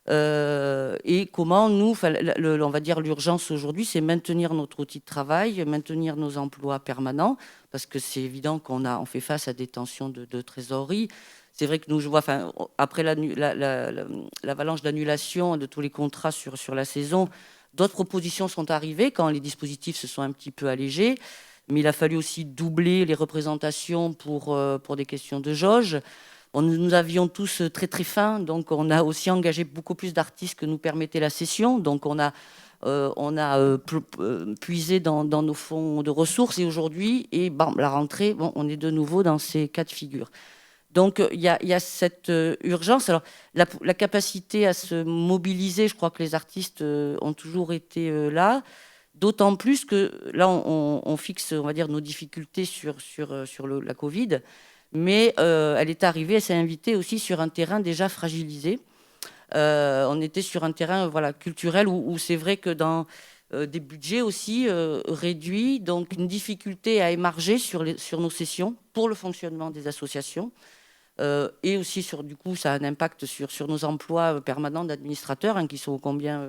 Et comment nous, on va dire l'urgence aujourd'hui, c'est maintenir notre outil de travail, maintenir nos emplois permanents, parce que c'est évident on fait face à des tensions de trésorerie. C'est vrai que nous, je vois, après l'avalanche d'annulation de tous les contrats sur la saison, d'autres propositions sont arrivées quand les dispositifs se sont un petit peu allégés. Mais il a fallu aussi doubler les représentations pour des questions de jauge. Nous avions tous très très faim, donc on a aussi engagé beaucoup plus d'artistes que nous permettait la session. Donc on a puisé dans nos fonds de ressources et aujourd'hui, la rentrée, on est de nouveau dans ces cas de figure. Donc il y a cette urgence. Alors la capacité à se mobiliser, je crois que les artistes ont toujours été là. D'autant plus que là, on fixe, on va dire, nos difficultés sur la Covid. Mais elle est arrivée, elle s'est invitée aussi sur un terrain déjà fragilisé. On était sur un terrain culturel où c'est vrai que dans des budgets aussi réduits, donc une difficulté à émarger sur nos sessions pour le fonctionnement des associations. Et aussi, du coup, ça a un impact sur nos emplois permanents d'administrateurs qui sont ô combien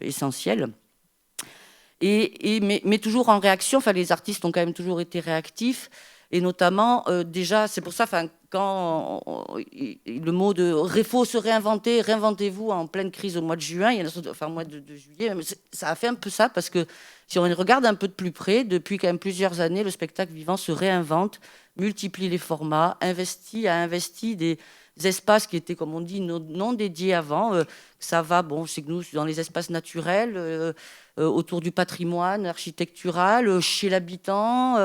essentiels. Mais toujours en réaction, les artistes ont quand même toujours été réactifs. Et notamment, déjà, c'est pour ça, quand le mot de « faut se réinventer, réinventez-vous » en pleine crise au mois de juin, mois de juillet, ça a fait un peu ça, parce que si on regarde un peu de plus près, depuis quand même plusieurs années, le spectacle vivant se réinvente, multiplie les formats, a investi des espaces qui étaient, comme on dit, non dédiés avant. Ça va, c'est que nous, dans les espaces naturels, autour du patrimoine architectural, chez l'habitant.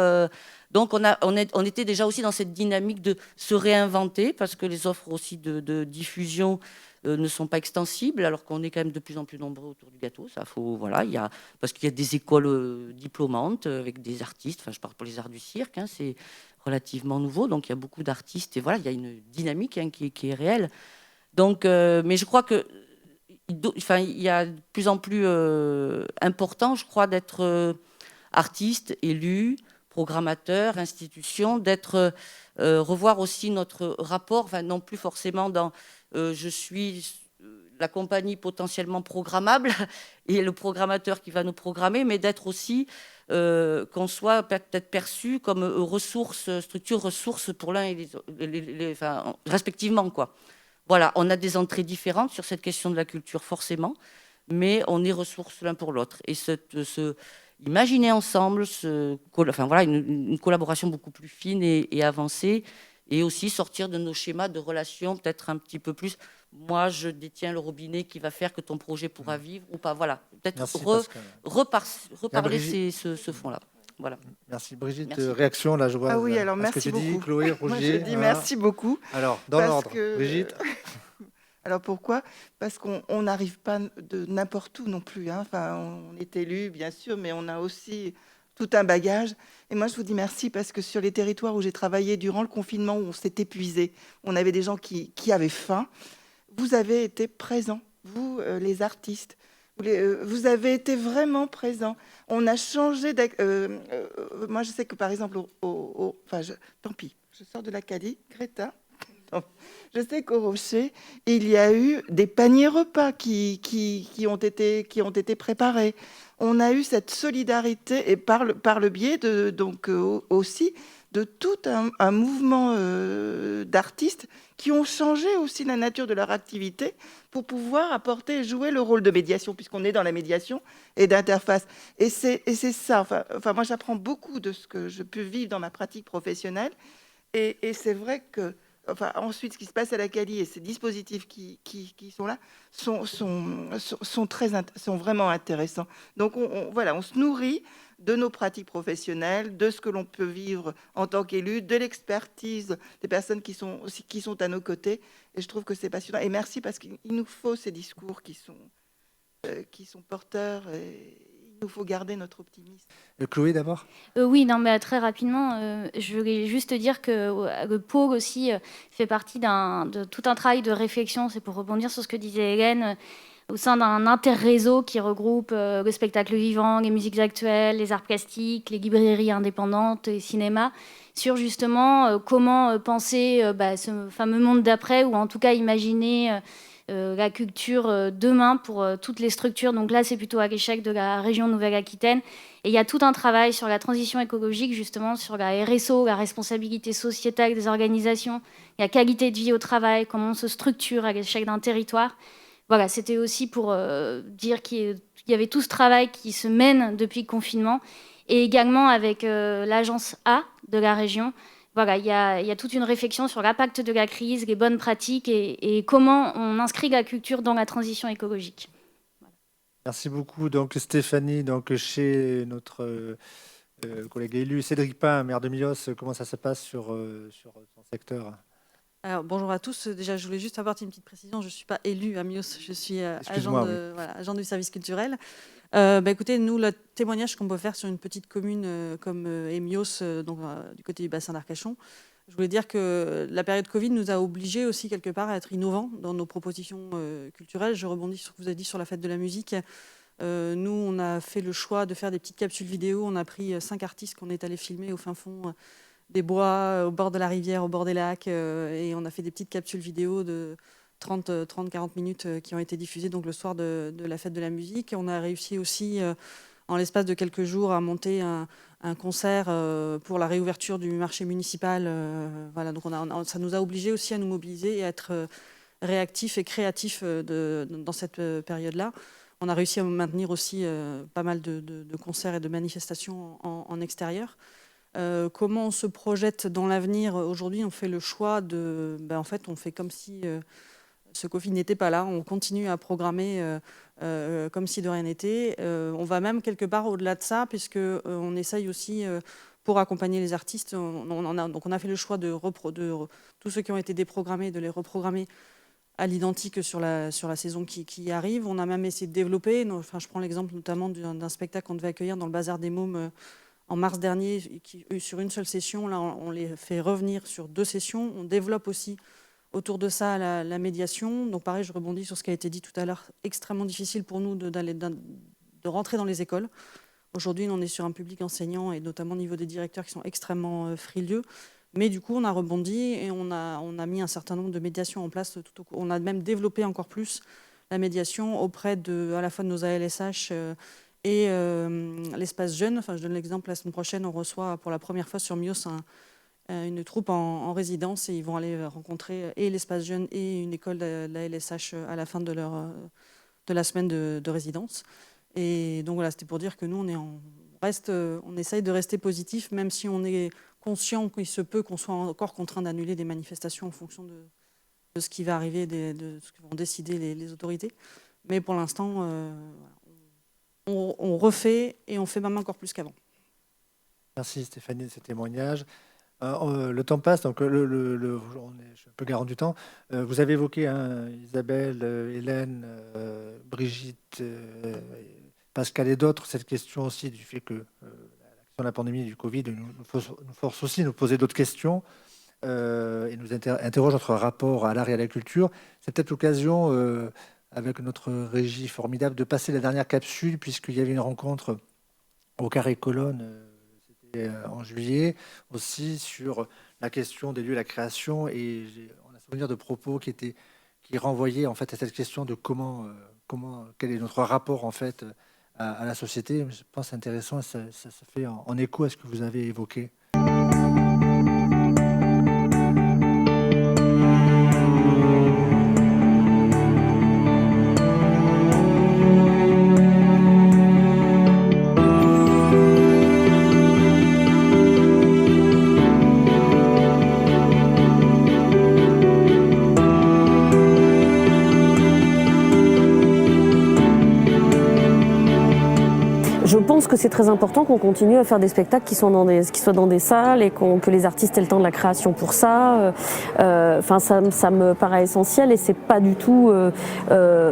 Donc on était déjà aussi dans cette dynamique de se réinventer, parce que les offres aussi de diffusion ne sont pas extensibles, alors qu'on est quand même de plus en plus nombreux autour du gâteau. Parce qu'il y a des écoles diplômantes avec des artistes. Je parle pour les arts du cirque, c'est relativement nouveau, donc il y a beaucoup d'artistes et il y a une dynamique qui est réelle. Donc, mais je crois que il y a de plus en plus important, je crois, d'être artiste, élu, programmateur, institution, revoir aussi notre rapport, non plus forcément dans je suis la compagnie potentiellement programmable et le programmateur qui va nous programmer, mais d'être aussi qu'on soit peut-être perçu comme structure ressources pour l'un et les respectivement, quoi. Voilà, on a des entrées différentes sur cette question de la culture, forcément, mais on est ressources l'un pour l'autre. Et imaginer ensemble une collaboration beaucoup plus fine et avancée, et aussi sortir de nos schémas de relations, peut-être un petit peu plus. Moi, je détiens le robinet qui va faire que ton projet pourra vivre ou pas. Voilà, peut-être reparler ce fond-là. Voilà. Merci. Brigitte, merci. Réaction, là, je vois. Ah oui, alors merci ce que beaucoup. tu dis, Chloé, Roger. Moi, je dis merci beaucoup. Alors, dans l'ordre, Brigitte. Alors pourquoi ? Parce qu'on n'arrive pas de n'importe où non plus. On est élu, bien sûr, mais on a aussi tout un bagage. Et moi, je vous dis merci parce que sur les territoires où j'ai travaillé durant le confinement, où on s'est épuisé, on avait des gens qui avaient faim, vous avez été présents, vous, les artistes. Vous avez été vraiment présents. On a changé. Moi, je sais que, par exemple, tant pis, je sors de l'Acadie, Greta. Je sais qu'au Rocher, il y a eu des paniers repas qui ont été préparés. On a eu cette solidarité et par le biais aussi de tout un mouvement d'artistes qui ont changé aussi la nature de leur activité pour pouvoir apporter et jouer le rôle de médiation, puisqu'on est dans la médiation et d'interface. Et c'est ça. Moi, j'apprends beaucoup de ce que je peux vivre dans ma pratique professionnelle. Et c'est vrai que ensuite, ce qui se passe à l'Acadie et ces dispositifs qui sont là sont vraiment intéressants. Donc, on se nourrit de nos pratiques professionnelles, de ce que l'on peut vivre en tant qu'élu, de l'expertise des personnes qui sont à nos côtés. Et je trouve que c'est passionnant. Et merci parce qu'il nous faut ces discours qui sont porteurs. Et nous faut garder notre optimisme. Chloé, d'abord. Oui, non, mais très rapidement, je voulais juste dire que le pôle aussi fait partie de tout un travail de réflexion. C'est pour rebondir sur ce que disait Hélène, au sein d'un interréseau qui regroupe le spectacle vivant, les musiques actuelles, les arts plastiques, les librairies indépendantes, les cinémas, sur justement comment penser ce fameux monde d'après, ou en tout cas imaginer la culture demain pour toutes les structures. Donc là, c'est plutôt à l'échelle de la région Nouvelle-Aquitaine. Et il y a tout un travail sur la transition écologique, justement, sur la RSO, la responsabilité sociétale des organisations, la qualité de vie au travail, comment on se structure à l'échelle d'un territoire. Voilà, c'était aussi pour dire qu'il y avait tout ce travail qui se mène depuis le confinement, et également avec l'agence A de la région. Voilà, il y a toute une réflexion sur l'impact de la crise, les bonnes pratiques et comment on inscrit la culture dans la transition écologique. Merci beaucoup. Donc Stéphanie, donc chez notre collègue élu Cédric Pain, maire de Mios, comment ça se passe sur son secteur? Alors, bonjour à tous. Déjà, je voulais juste apporter une petite précision. Je ne suis pas élue à Mios, je suis agent du service culturel. Écoutez, nous, le témoignage qu'on peut faire sur une petite commune comme Mios, du côté du bassin d'Arcachon, je voulais dire que la période Covid nous a obligés aussi quelque part à être innovants dans nos propositions culturelles. Je rebondis sur ce que vous avez dit sur la fête de la musique. Nous, on a fait le choix de faire des petites capsules vidéo. On a pris 5 artistes qu'on est allé filmer au fin fond des bois, au bord de la rivière, au bord des lacs, et on a fait des petites capsules vidéo de 30-40 minutes qui ont été diffusées donc, le soir de la fête de la musique. On a réussi aussi, en l'espace de quelques jours, à monter un concert pour la réouverture du marché municipal. Voilà, donc ça nous a obligés aussi à nous mobiliser et à être réactifs et créatifs dans cette période-là. On a réussi à maintenir aussi pas mal de concerts et de manifestations en extérieur. Comment on se projette dans l'avenir? Aujourd'hui, on fait le choix de... en fait, on fait comme si ce Covid n'était pas là. On continue à programmer comme si de rien n'était. On va même quelque part au-delà de ça, puisqu'on essaye aussi, pour accompagner les artistes, on a fait le choix de tous ceux qui ont été déprogrammés, de les reprogrammer à l'identique sur la saison qui arrive. On a même essayé de développer. Je prends l'exemple notamment d'un spectacle qu'on devait accueillir dans le Bazar des Mômes en mars dernier, sur une seule session. Là, on les fait revenir sur 2 sessions. On développe aussi autour de ça la médiation. Donc pareil, je rebondis sur ce qui a été dit tout à l'heure. Extrêmement difficile pour nous de rentrer dans les écoles. Aujourd'hui, on est sur un public enseignant et notamment au niveau des directeurs qui sont extrêmement frileux. Mais du coup, on a rebondi et on a mis un certain nombre de médiations en place. On a même développé encore plus la médiation auprès à la fois de nos ALSH et l'espace jeune. Je donne l'exemple, la semaine prochaine, on reçoit pour la première fois sur Mios une troupe en résidence, et ils vont aller rencontrer et l'espace jeune et une école de la LSH à la fin de la semaine de résidence. Et donc voilà, c'était pour dire que nous, on essaye de rester positif, même si on est conscient qu'il se peut qu'on soit encore contraint d'annuler des manifestations en fonction de ce qui va arriver, de ce que vont décider les autorités. Mais pour l'instant, on refait et on fait même encore plus qu'avant. Merci Stéphanie de ce témoignage. Le temps passe, donc on est un peu garant du temps. Vous avez évoqué Isabelle, Hélène, Brigitte, Pascal et d'autres, cette question aussi du fait que la question de la pandémie du Covid nous force aussi à nous poser d'autres questions et nous interroge notre rapport à l'art et à la culture. C'est peut-être l'occasion, avec notre régie formidable, de passer la dernière capsule, puisqu'il y avait une rencontre au Carré Colonne en juillet, aussi sur la question des lieux de la création, et on a souvenir de propos qui renvoyaient en fait à cette question de quel est notre rapport en fait à la société. Je pense que c'est intéressant, ça fait en écho à ce que vous avez évoqué. Je pense que c'est très important qu'on continue à faire des spectacles qui soient dans des salles et que les artistes aient le temps de la création pour ça. Ça me paraît essentiel et c'est pas du tout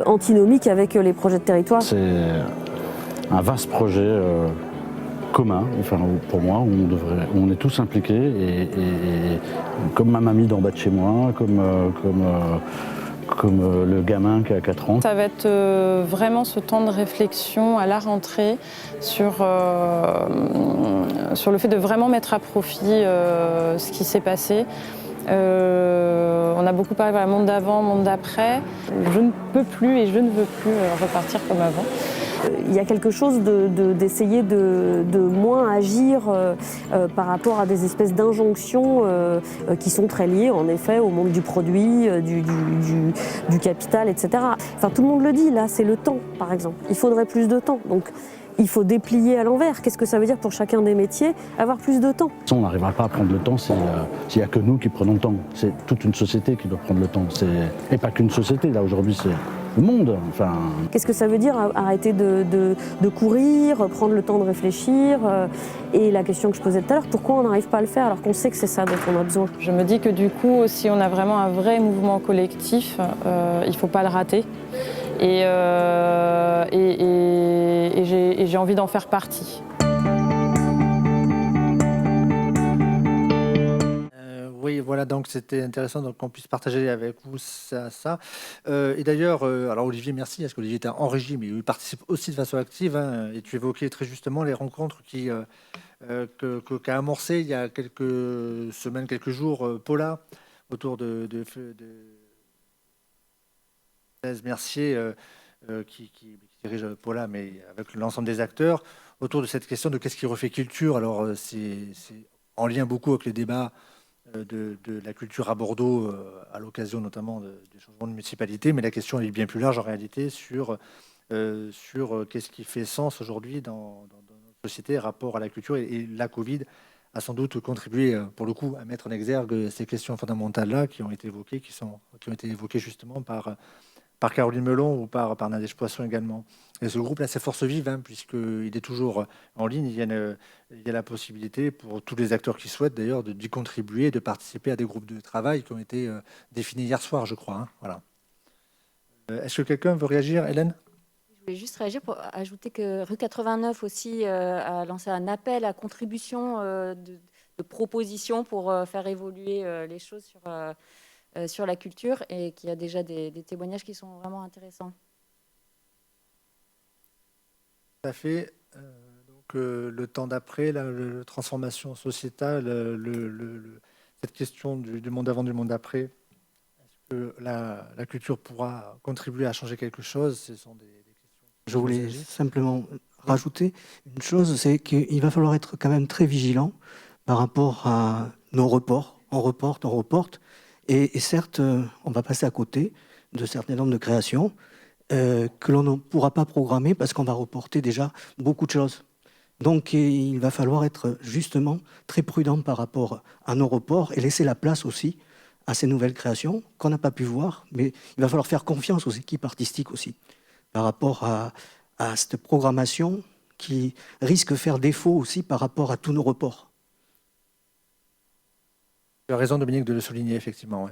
antinomique avec les projets de territoire. C'est un vaste projet commun, enfin, pour moi, où on est tous impliqués, et comme ma mamie d'en bas de chez moi, comme le gamin qui a 4 ans. Ça va être vraiment ce temps de réflexion à la rentrée sur le fait de vraiment mettre à profit ce qui s'est passé. On a beaucoup parlé de monde d'avant, monde d'après. Je ne peux plus et je ne veux plus repartir comme avant. Il y a quelque chose d'essayer de moins agir par rapport à des espèces d'injonctions qui sont très liées en effet au monde du produit, du capital, etc. Enfin, tout le monde le dit, là, c'est le temps, par exemple. Il faudrait plus de temps. Donc, il faut déplier à l'envers. Qu'est-ce que ça veut dire pour chacun des métiers? Avoir plus de temps. On n'arrivera pas à prendre le temps s'il n'y a que nous qui prenons le temps. C'est toute une société qui doit prendre le temps. Et pas qu'une société, là, aujourd'hui, c'est le monde. Enfin... Qu'est-ce que ça veut dire arrêter de courir, prendre le temps de réfléchir et la question que je posais tout à l'heure, pourquoi on n'arrive pas à le faire alors qu'on sait que c'est ça dont on a besoin? Je me dis que du coup, si on a vraiment un vrai mouvement collectif, il ne faut pas le rater. Et j'ai envie d'en faire partie. Oui, voilà, donc c'était intéressant donc, qu'on puisse partager avec vous ça. Et d'ailleurs, alors Olivier, merci, parce qu'Olivier était en régie, mais il participe aussi de façon active, hein, et tu évoquais très justement les rencontres qu'a amorcé il y a quelques semaines, quelques jours, Paula, autour de Thérèse Mercier, qui dirige Paula, mais avec l'ensemble des acteurs, autour de cette question de qu'est-ce qui refait culture. Alors, c'est en lien beaucoup avec les débats de la culture à Bordeaux, à l'occasion notamment du changement de municipalité, mais la question est bien plus large en réalité sur qu'est-ce qui fait sens aujourd'hui dans notre société, rapport à la culture, et la Covid a sans doute contribué, pour le coup, à mettre en exergue ces questions fondamentales-là qui ont été évoquées justement par Caroline Melon ou par Nadège Poisson également. Et ce groupe-là, c'est force vive, hein, puisqu'il est toujours en ligne. Il y a la possibilité pour tous les acteurs qui souhaitent d'ailleurs d'y contribuer, de participer à des groupes de travail qui ont été définis hier soir, je crois. Hein, voilà. Est-ce que quelqu'un veut réagir, Hélène? Je voulais juste réagir pour ajouter que Rue 89 aussi a lancé un appel à contribution de propositions pour faire évoluer les choses sur la culture, et qu'il y a déjà des témoignages qui sont vraiment intéressants. Tout à fait. Donc, le temps d'après, la transformation sociétale, cette question du monde avant, du monde d'après, est-ce que la culture pourra contribuer à changer quelque chose? Ce sont des questions. Je voulais simplement rajouter une chose, c'est qu'il va falloir être quand même très vigilant par rapport à nos reports. On reporte. Et certes, on va passer à côté de certains nombres de créations que l'on ne pourra pas programmer parce qu'on va reporter déjà beaucoup de choses. Donc il va falloir être justement très prudent par rapport à nos reports et laisser la place aussi à ces nouvelles créations qu'on n'a pas pu voir. Mais il va falloir faire confiance aux équipes artistiques aussi par rapport à cette programmation qui risque de faire défaut aussi par rapport à tous nos reports. Tu as raison, Dominique, de le souligner, effectivement. Ouais.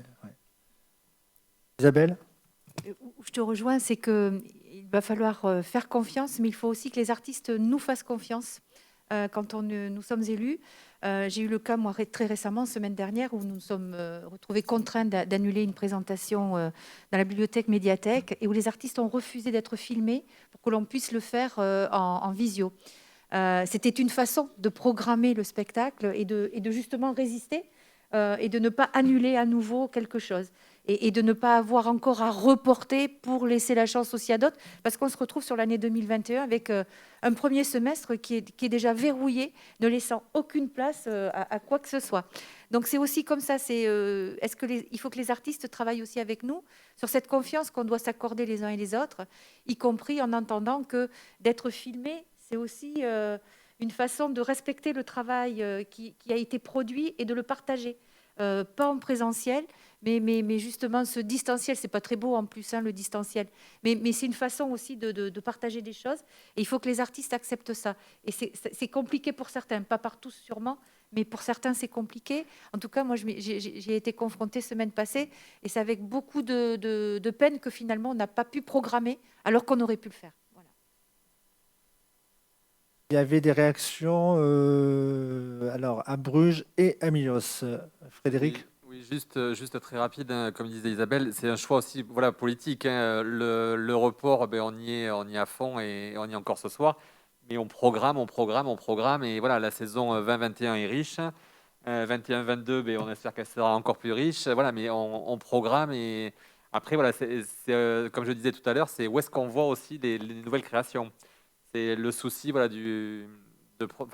Isabelle? Où je te rejoins, c'est qu'il va falloir faire confiance, mais il faut aussi que les artistes nous fassent confiance quand nous sommes élus. J'ai eu le cas, moi, très récemment, semaine dernière, où nous nous sommes retrouvés contraints d'annuler une présentation dans la bibliothèque médiathèque, et où les artistes ont refusé d'être filmés pour que l'on puisse le faire en visio. C'était une façon de programmer le spectacle et de justement résister et de ne pas annuler à nouveau quelque chose. Et de ne pas avoir encore à reporter pour laisser la chance aussi à d'autres, parce qu'on se retrouve sur l'année 2021 avec un premier semestre qui est déjà verrouillé, ne laissant aucune place à quoi que ce soit. Donc c'est aussi comme ça, il faut que les artistes travaillent aussi avec nous sur cette confiance qu'on doit s'accorder les uns et les autres, y compris en entendant que d'être filmé, c'est aussi une façon de respecter le travail qui a été produit et de le partager. Pas en présentiel, mais justement ce distanciel, c'est pas très beau en plus, hein, le distanciel, mais c'est une façon aussi de partager des choses, et il faut que les artistes acceptent ça. Et c'est compliqué pour certains, pas par tous sûrement, mais pour certains c'est compliqué. En tout cas, moi j'ai été confrontée semaine passée, et c'est avec beaucoup de peine que finalement on n'a pas pu programmer alors qu'on aurait pu le faire. Voilà. Il y avait des réactions alors, à Bruges et à Milos. Frédéric? Oui, juste très rapide, hein, comme disait Isabelle, c'est un choix aussi voilà, politique. Hein. Le report, ben, on y est à fond et on y est encore ce soir. Mais on programme. Et voilà, la saison 20-21 est riche. 21-22, ben, on espère qu'elle sera encore plus riche. Voilà, mais on programme. Et après, voilà, comme je disais tout à l'heure, c'est où est-ce qu'on voit aussi les nouvelles créations. C'est le souci voilà,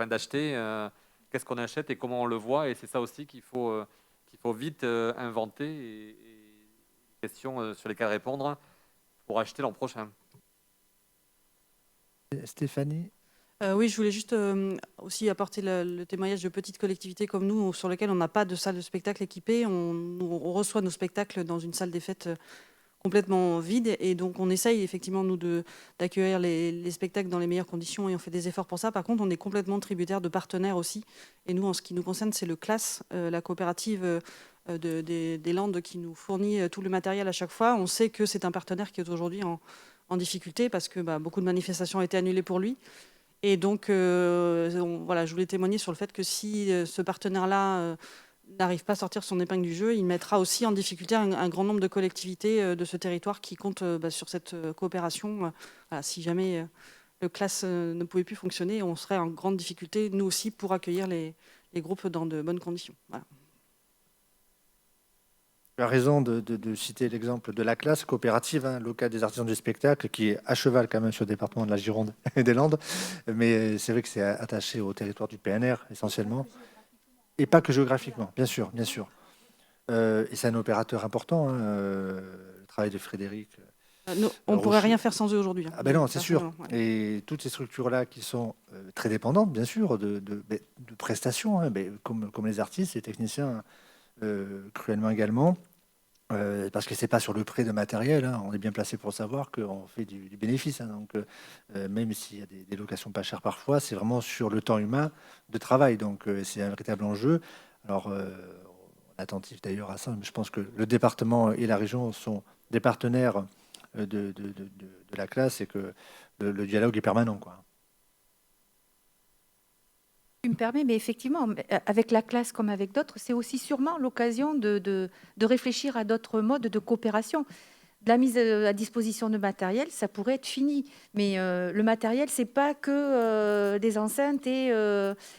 d'acheter. Qu'est-ce qu'on achète et comment on le voit. Et c'est ça aussi qu'il faut vite inventer et questions sur lesquelles répondre pour acheter l'an prochain. Stéphanie? Oui, je voulais juste aussi apporter le témoignage de petites collectivités comme nous, sur lesquelles on n'a pas de salle de spectacle équipée. On reçoit nos spectacles dans une salle des fêtes complètement vide, et donc on essaye effectivement, nous, d'accueillir les spectacles dans les meilleures conditions, et on fait des efforts pour ça. Par contre, on est complètement tributaire de partenaires aussi, et nous, en ce qui nous concerne, c'est le CLAS, la coopérative des Landes, qui nous fournit tout le matériel à chaque fois. On sait que c'est un partenaire qui est aujourd'hui en difficulté, parce que beaucoup de manifestations ont été annulées pour lui. Et donc, voilà, je voulais témoigner sur le fait que si ce partenaire-là n'arrive pas à sortir son épingle du jeu, il mettra aussi en difficulté un grand nombre de collectivités de ce territoire qui comptent sur cette coopération. Voilà, si jamais le CLAS ne pouvait plus fonctionner, on serait en grande difficulté, nous aussi, pour accueillir les groupes dans de bonnes conditions. Voilà. Tu as raison de citer l'exemple de la classe coopérative, hein, locale des artisans du spectacle, qui est à cheval quand même sur le département de la Gironde et des Landes. Mais c'est vrai que c'est attaché au territoire du PNR essentiellement. Et pas que géographiquement, bien sûr, bien sûr. Et c'est un opérateur important, hein, le travail de Frédéric. On ne pourrait rien faire sans eux aujourd'hui. Hein. Ah ben non, c'est sûr. Ouais. Et toutes ces structures-là qui sont très dépendantes, bien sûr, de prestations, hein, comme les artistes, les techniciens, cruellement également, parce que c'est pas sur le prêt de matériel, hein, on est bien placé pour savoir qu'on fait du bénéfice. Hein, donc, même s'il y a des locations pas chères parfois, c'est vraiment sur le temps humain de travail. Donc, c'est un véritable enjeu. Alors, on est attentif d'ailleurs à ça, mais je pense que le département et la région sont des partenaires de la classe, et que le dialogue est permanent, quoi. Tu me permets, mais effectivement, avec la classe comme avec d'autres, c'est aussi sûrement l'occasion de réfléchir à d'autres modes de coopération. De la mise à disposition de matériel, ça pourrait être fini, mais le matériel, c'est pas que des enceintes et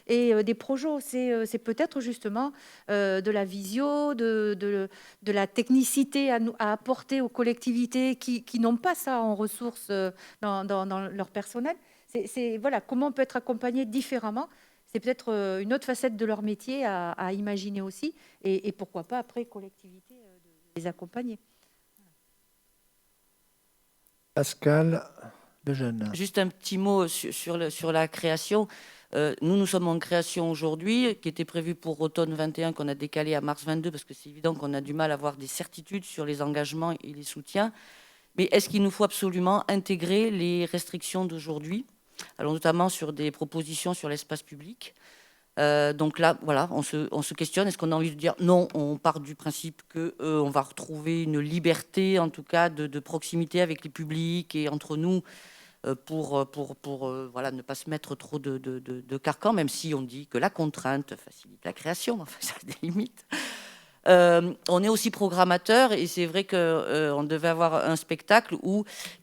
des projets, c'est peut-être justement de la visio, de la technicité à apporter aux collectivités qui n'ont pas ça en ressources dans leur personnel. Voilà, comment on peut être accompagné différemment. C'est peut-être une autre facette de leur métier à imaginer aussi, et pourquoi pas après collectivité de les accompagner. Pascal Lejeune. Juste un petit mot sur la création. Nous sommes en création aujourd'hui, qui était prévue pour automne 21, qu'on a décalé à mars 22, parce que c'est évident qu'on a du mal à avoir des certitudes sur les engagements et les soutiens. Mais est-ce qu'il nous faut absolument intégrer les restrictions d'aujourd'hui ? Alors notamment sur des propositions sur l'espace public. Donc là, voilà, on se questionne. Est-ce qu'on a envie de dire non? On part du principe qu'on va retrouver une liberté, en tout cas, de proximité avec les publics et entre nous, pour voilà, ne pas se mettre trop de carcans, même si on dit que la contrainte facilite la création. Enfin, ça a des limites. On est aussi programmateur, et c'est vrai qu'on devait avoir un spectacle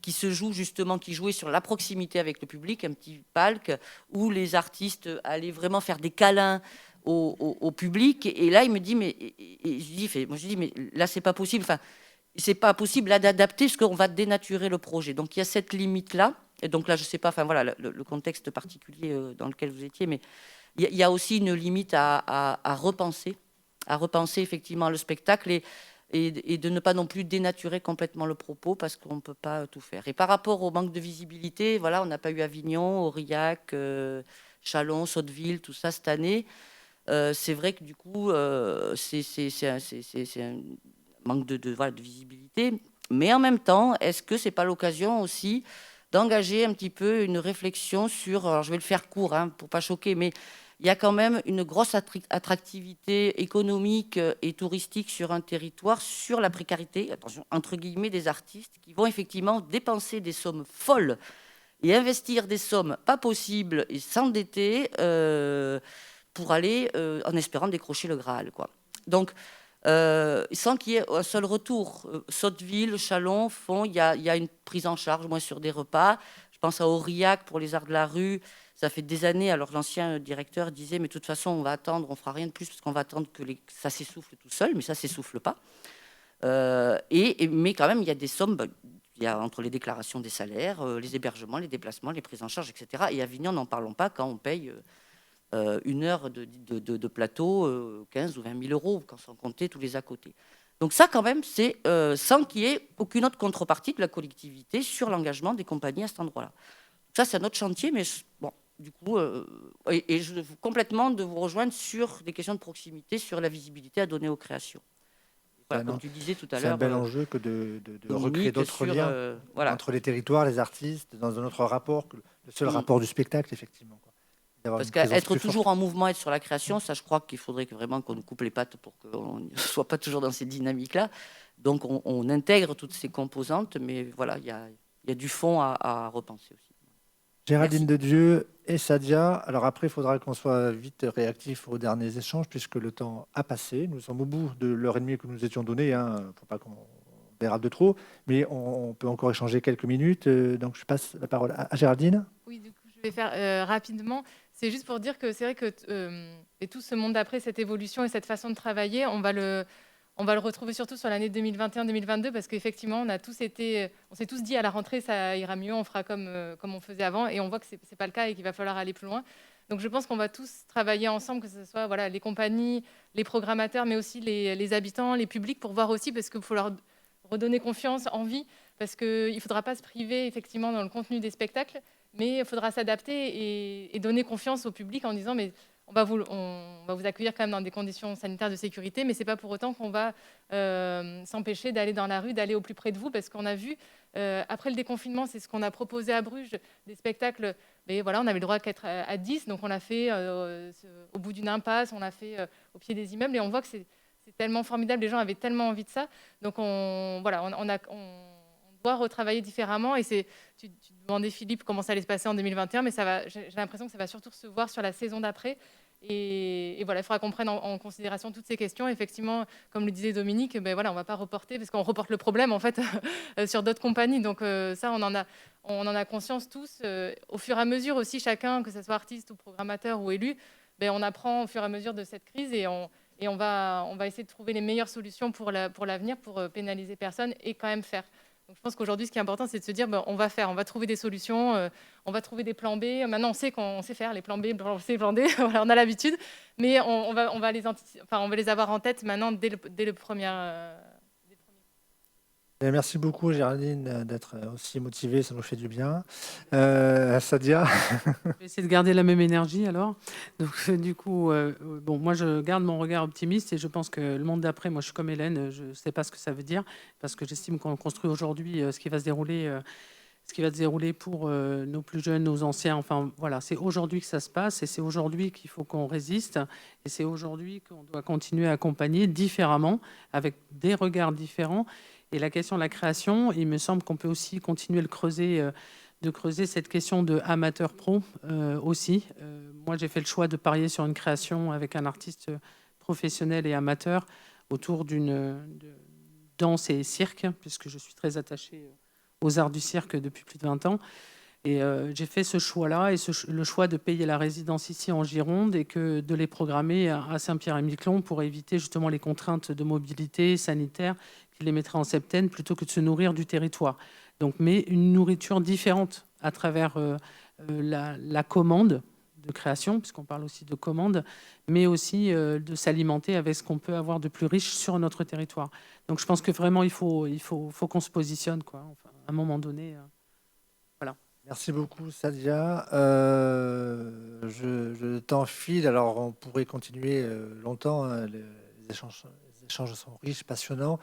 qui se joue justement, qui jouait sur la proximité avec le public, un petit palque où les artistes allaient vraiment faire des câlins au public. Et là, il me dit, mais je dis, mais là, c'est pas possible. Enfin, c'est pas possible là d'adapter, parce qu'on va dénaturer le projet. Donc il y a cette limite là. Et donc là, je sais pas. Enfin voilà, le contexte particulier dans lequel vous étiez, mais il y a aussi une limite à repenser effectivement le spectacle, et de ne pas non plus dénaturer complètement le propos, parce qu'on ne peut pas tout faire. Et par rapport au manque de visibilité, voilà, on n'a pas eu Avignon, Aurillac, Châlons, Sotteville, tout ça cette année. C'est vrai que du coup, c'est un manque de visibilité. Mais en même temps, est-ce que ce n'est pas l'occasion aussi d'engager un petit peu une réflexion sur, alors je vais le faire court pour ne pas choquer, mais il y a quand même une grosse attractivité économique et touristique sur un territoire, sur la précarité, attention, entre guillemets, des artistes qui vont effectivement dépenser des sommes folles et investir des sommes pas possibles et s'endetter pour aller en espérant décrocher le Graal, quoi. Donc, sans qu'il y ait un seul retour. Sotteville, Chalon font, il y a une prise en charge, moins sur des repas. Je pense à Aurillac pour les arts de la rue. Ça fait des années, alors l'ancien directeur disait, mais de toute façon, on va attendre, on fera rien de plus, parce qu'on va attendre que ça s'essouffle tout seul, mais ça s'essouffle pas. Mais quand même, il y a des sommes, il y a entre les déclarations des salaires, les hébergements, les déplacements, les prises en charge, etc. Et Avignon, n'en parlons pas, quand on paye une heure de plateau, 15 ou 20 000 euros, sans compter tous les à côté. Donc ça, quand même, c'est sans qu'il y ait aucune autre contrepartie de la collectivité sur l'engagement des compagnies à cet endroit-là. Ça, c'est un autre chantier, mais bon, du coup, et je veux complètement de vous rejoindre sur des questions de proximité, sur la visibilité à donner aux créations. Voilà, comme tu disais tout à l'heure. C'est un bel enjeu que de recréer d'autres liens entre les territoires, les artistes, dans un autre rapport que le seul rapport du spectacle, effectivement. Parce qu'être toujours en mouvement, être sur la création, ça, je crois qu'il faudrait vraiment qu'on nous coupe les pattes pour qu'on ne soit pas toujours dans ces dynamiques-là. Donc, on intègre toutes ces composantes, mais voilà, il y a du fond à repenser aussi. Géraldine Dedieu et Sadia. Alors après, il faudra qu'on soit vite réactif aux derniers échanges, puisque le temps a passé. Nous sommes au bout de l'heure et demie que nous étions donnée. Il ne faut pas qu'on dérape de trop, mais on peut encore échanger quelques minutes. Donc, je passe la parole à Géraldine. Oui, du coup, je vais faire rapidement. C'est juste pour dire que c'est vrai que et tout ce monde d'après, cette évolution et cette façon de travailler, on va le retrouver surtout sur l'année 2021-2022 parce qu'effectivement, on s'est tous dit à la rentrée, ça ira mieux, on fera comme on faisait avant, et on voit que c'est pas le cas et qu'il va falloir aller plus loin. Donc je pense qu'on va tous travailler ensemble, que ce soit les compagnies, les programmateurs, mais aussi les habitants, les publics, pour voir aussi, parce qu'il faut leur redonner confiance, envie, parce qu'il ne faudra pas se priver effectivement dans le contenu des spectacles, mais il faudra s'adapter et donner confiance au public en disant mais on va vous accueillir quand même dans des conditions sanitaires de sécurité, mais ce n'est pas pour autant qu'on va s'empêcher d'aller dans la rue, d'aller au plus près de vous, parce qu'on a vu, après le déconfinement, c'est ce qu'on a proposé à Bruges, des spectacles, mais voilà, on avait le droit d'être à 10, donc on l'a fait au bout d'une impasse, on l'a fait au pied des immeubles, et on voit que c'est tellement formidable, les gens avaient tellement envie de ça, donc on doit retravailler différemment, et tu demandais, Philippe, comment ça allait se passer en 2021, mais j'ai l'impression que ça va surtout se voir sur la saison d'après. Et voilà, il faudra qu'on prenne en considération toutes ces questions. Effectivement, comme le disait Dominique, on ne va pas reporter, parce qu'on reporte le problème en fait sur d'autres compagnies. Donc ça, on en a conscience tous. Au fur et à mesure aussi, chacun, que ce soit artiste ou programmateur ou élu, on apprend au fur et à mesure de cette crise, et on va essayer de trouver les meilleures solutions pour l'avenir, pour pénaliser personne et quand même faire. Donc, je pense qu'aujourd'hui, ce qui est important, c'est de se dire, on va trouver des solutions, on va trouver des plans B. Maintenant, on sait qu'on sait faire les plans B, plan C, plan D, voilà, on a l'habitude, mais on va les avoir en tête maintenant dès le premier. Merci beaucoup, Géraldine, d'être aussi motivée, ça nous fait du bien. Sadia. Je vais essayer de garder la même énergie alors. Donc, du coup, moi, je garde mon regard optimiste et je pense que le monde d'après, moi, je suis comme Hélène, je ne sais pas ce que ça veut dire parce que j'estime qu'on construit aujourd'hui ce qui va se dérouler pour nos plus jeunes, nos anciens. Enfin, voilà, c'est aujourd'hui que ça se passe et c'est aujourd'hui qu'il faut qu'on résiste et c'est aujourd'hui qu'on doit continuer à accompagner différemment, avec des regards différents. Et la question de la création, il me semble qu'on peut aussi continuer de creuser cette question de amateur-pro aussi. Moi, j'ai fait le choix de parier sur une création avec un artiste professionnel et amateur autour d'une danse et cirque, puisque je suis très attachée aux arts du cirque depuis plus de 20 ans. Et j'ai fait ce choix-là, et le choix de payer la résidence ici en Gironde et que de les programmer à Saint-Pierre-et-Miquelon pour éviter justement les contraintes de mobilité sanitaire qui les mettraient en septaine, plutôt que de se nourrir du territoire. Donc, mais une nourriture différente à travers la commande de création, puisqu'on parle aussi de commande, mais aussi de s'alimenter avec ce qu'on peut avoir de plus riche sur notre territoire. Donc je pense que vraiment il faut qu'on se positionne, quoi. Enfin, à un moment donné. Voilà. Merci beaucoup, Sadia. Le temps file, alors on pourrait continuer longtemps. Hein, les échanges sont riches, passionnants.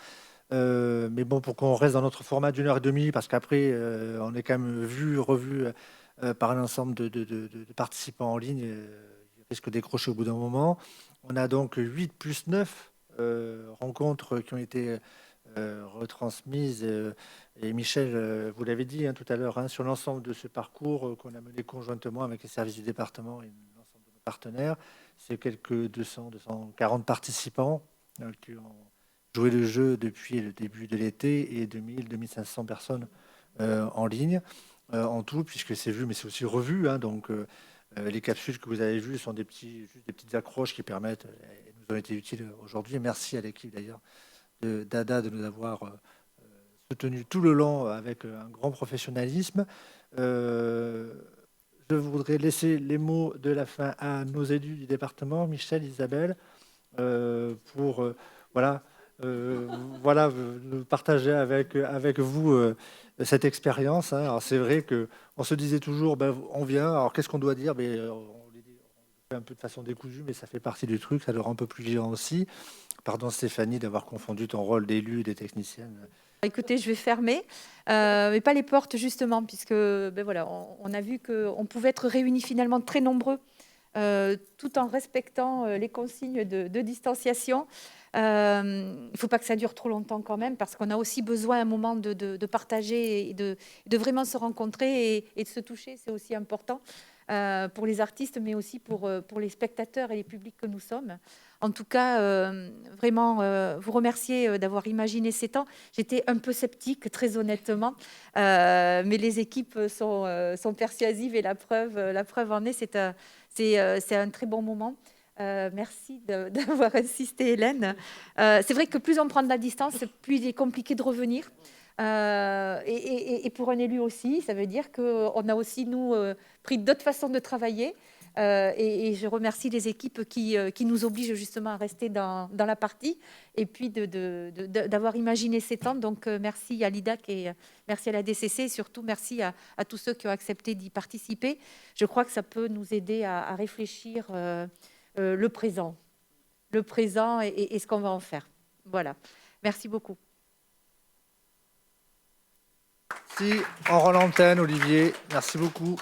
Mais bon, pour qu'on reste dans notre format d'1h30, parce qu'après, on est quand même revu par un ensemble de participants en ligne. Ils risquent de décrocher au bout d'un moment. On a donc 8 plus 9 rencontres qui ont été retransmise. Et Michel, vous l'avez dit tout à l'heure, sur l'ensemble de ce parcours qu'on a mené conjointement avec les services du département et l'ensemble de nos partenaires. C'est quelques 240 participants qui ont joué le jeu depuis le début de l'été et 2500 personnes en ligne en tout, puisque c'est vu, mais c'est aussi revu. Donc, les capsules que vous avez vues sont juste des petites accroches qui permettent, et nous ont été utiles aujourd'hui. Et merci à l'équipe d'ailleurs d'ADA de nous avoir soutenu tout le long avec un grand professionnalisme. Je voudrais laisser les mots de la fin à nos élus du département, Michel, Isabelle, pour partager avec vous cette expérience. Alors c'est vrai qu'on se disait toujours, on vient, alors qu'est-ce qu'on doit dire? On le fait un peu de façon décousue, mais ça fait partie du truc, ça le rend un peu plus vivant aussi. Pardon Stéphanie d'avoir confondu ton rôle d'élu et des techniciennes. Écoutez, je vais fermer, mais pas les portes justement, puisque on a vu qu'on pouvait être réunis finalement très nombreux, tout en respectant les consignes de distanciation. Il ne faut pas que ça dure trop longtemps quand même, parce qu'on a aussi besoin à un moment de partager et de vraiment se rencontrer et de se toucher. C'est aussi important pour les artistes, mais aussi pour les spectateurs et les publics que nous sommes. En tout cas, vraiment, vous remercier d'avoir imaginé ces temps. J'étais un peu sceptique, très honnêtement, mais les équipes sont persuasives et la preuve en est, c'est un très bon moment. Merci d'avoir insisté, Hélène. C'est vrai que plus on prend de la distance, plus il est compliqué de revenir. Et pour un élu aussi, ça veut dire qu'on a aussi, nous, pris d'autres façons de travailler. Et je remercie les équipes qui nous obligent justement à rester dans la partie et puis d'avoir imaginé ces temps. Donc, merci à l'IDAC et merci à la DCC et surtout merci à tous ceux qui ont accepté d'y participer. Je crois que ça peut nous aider à réfléchir le présent et ce qu'on va en faire. Voilà. Merci beaucoup. Merci. On rend l'antenne, Olivier. Merci beaucoup.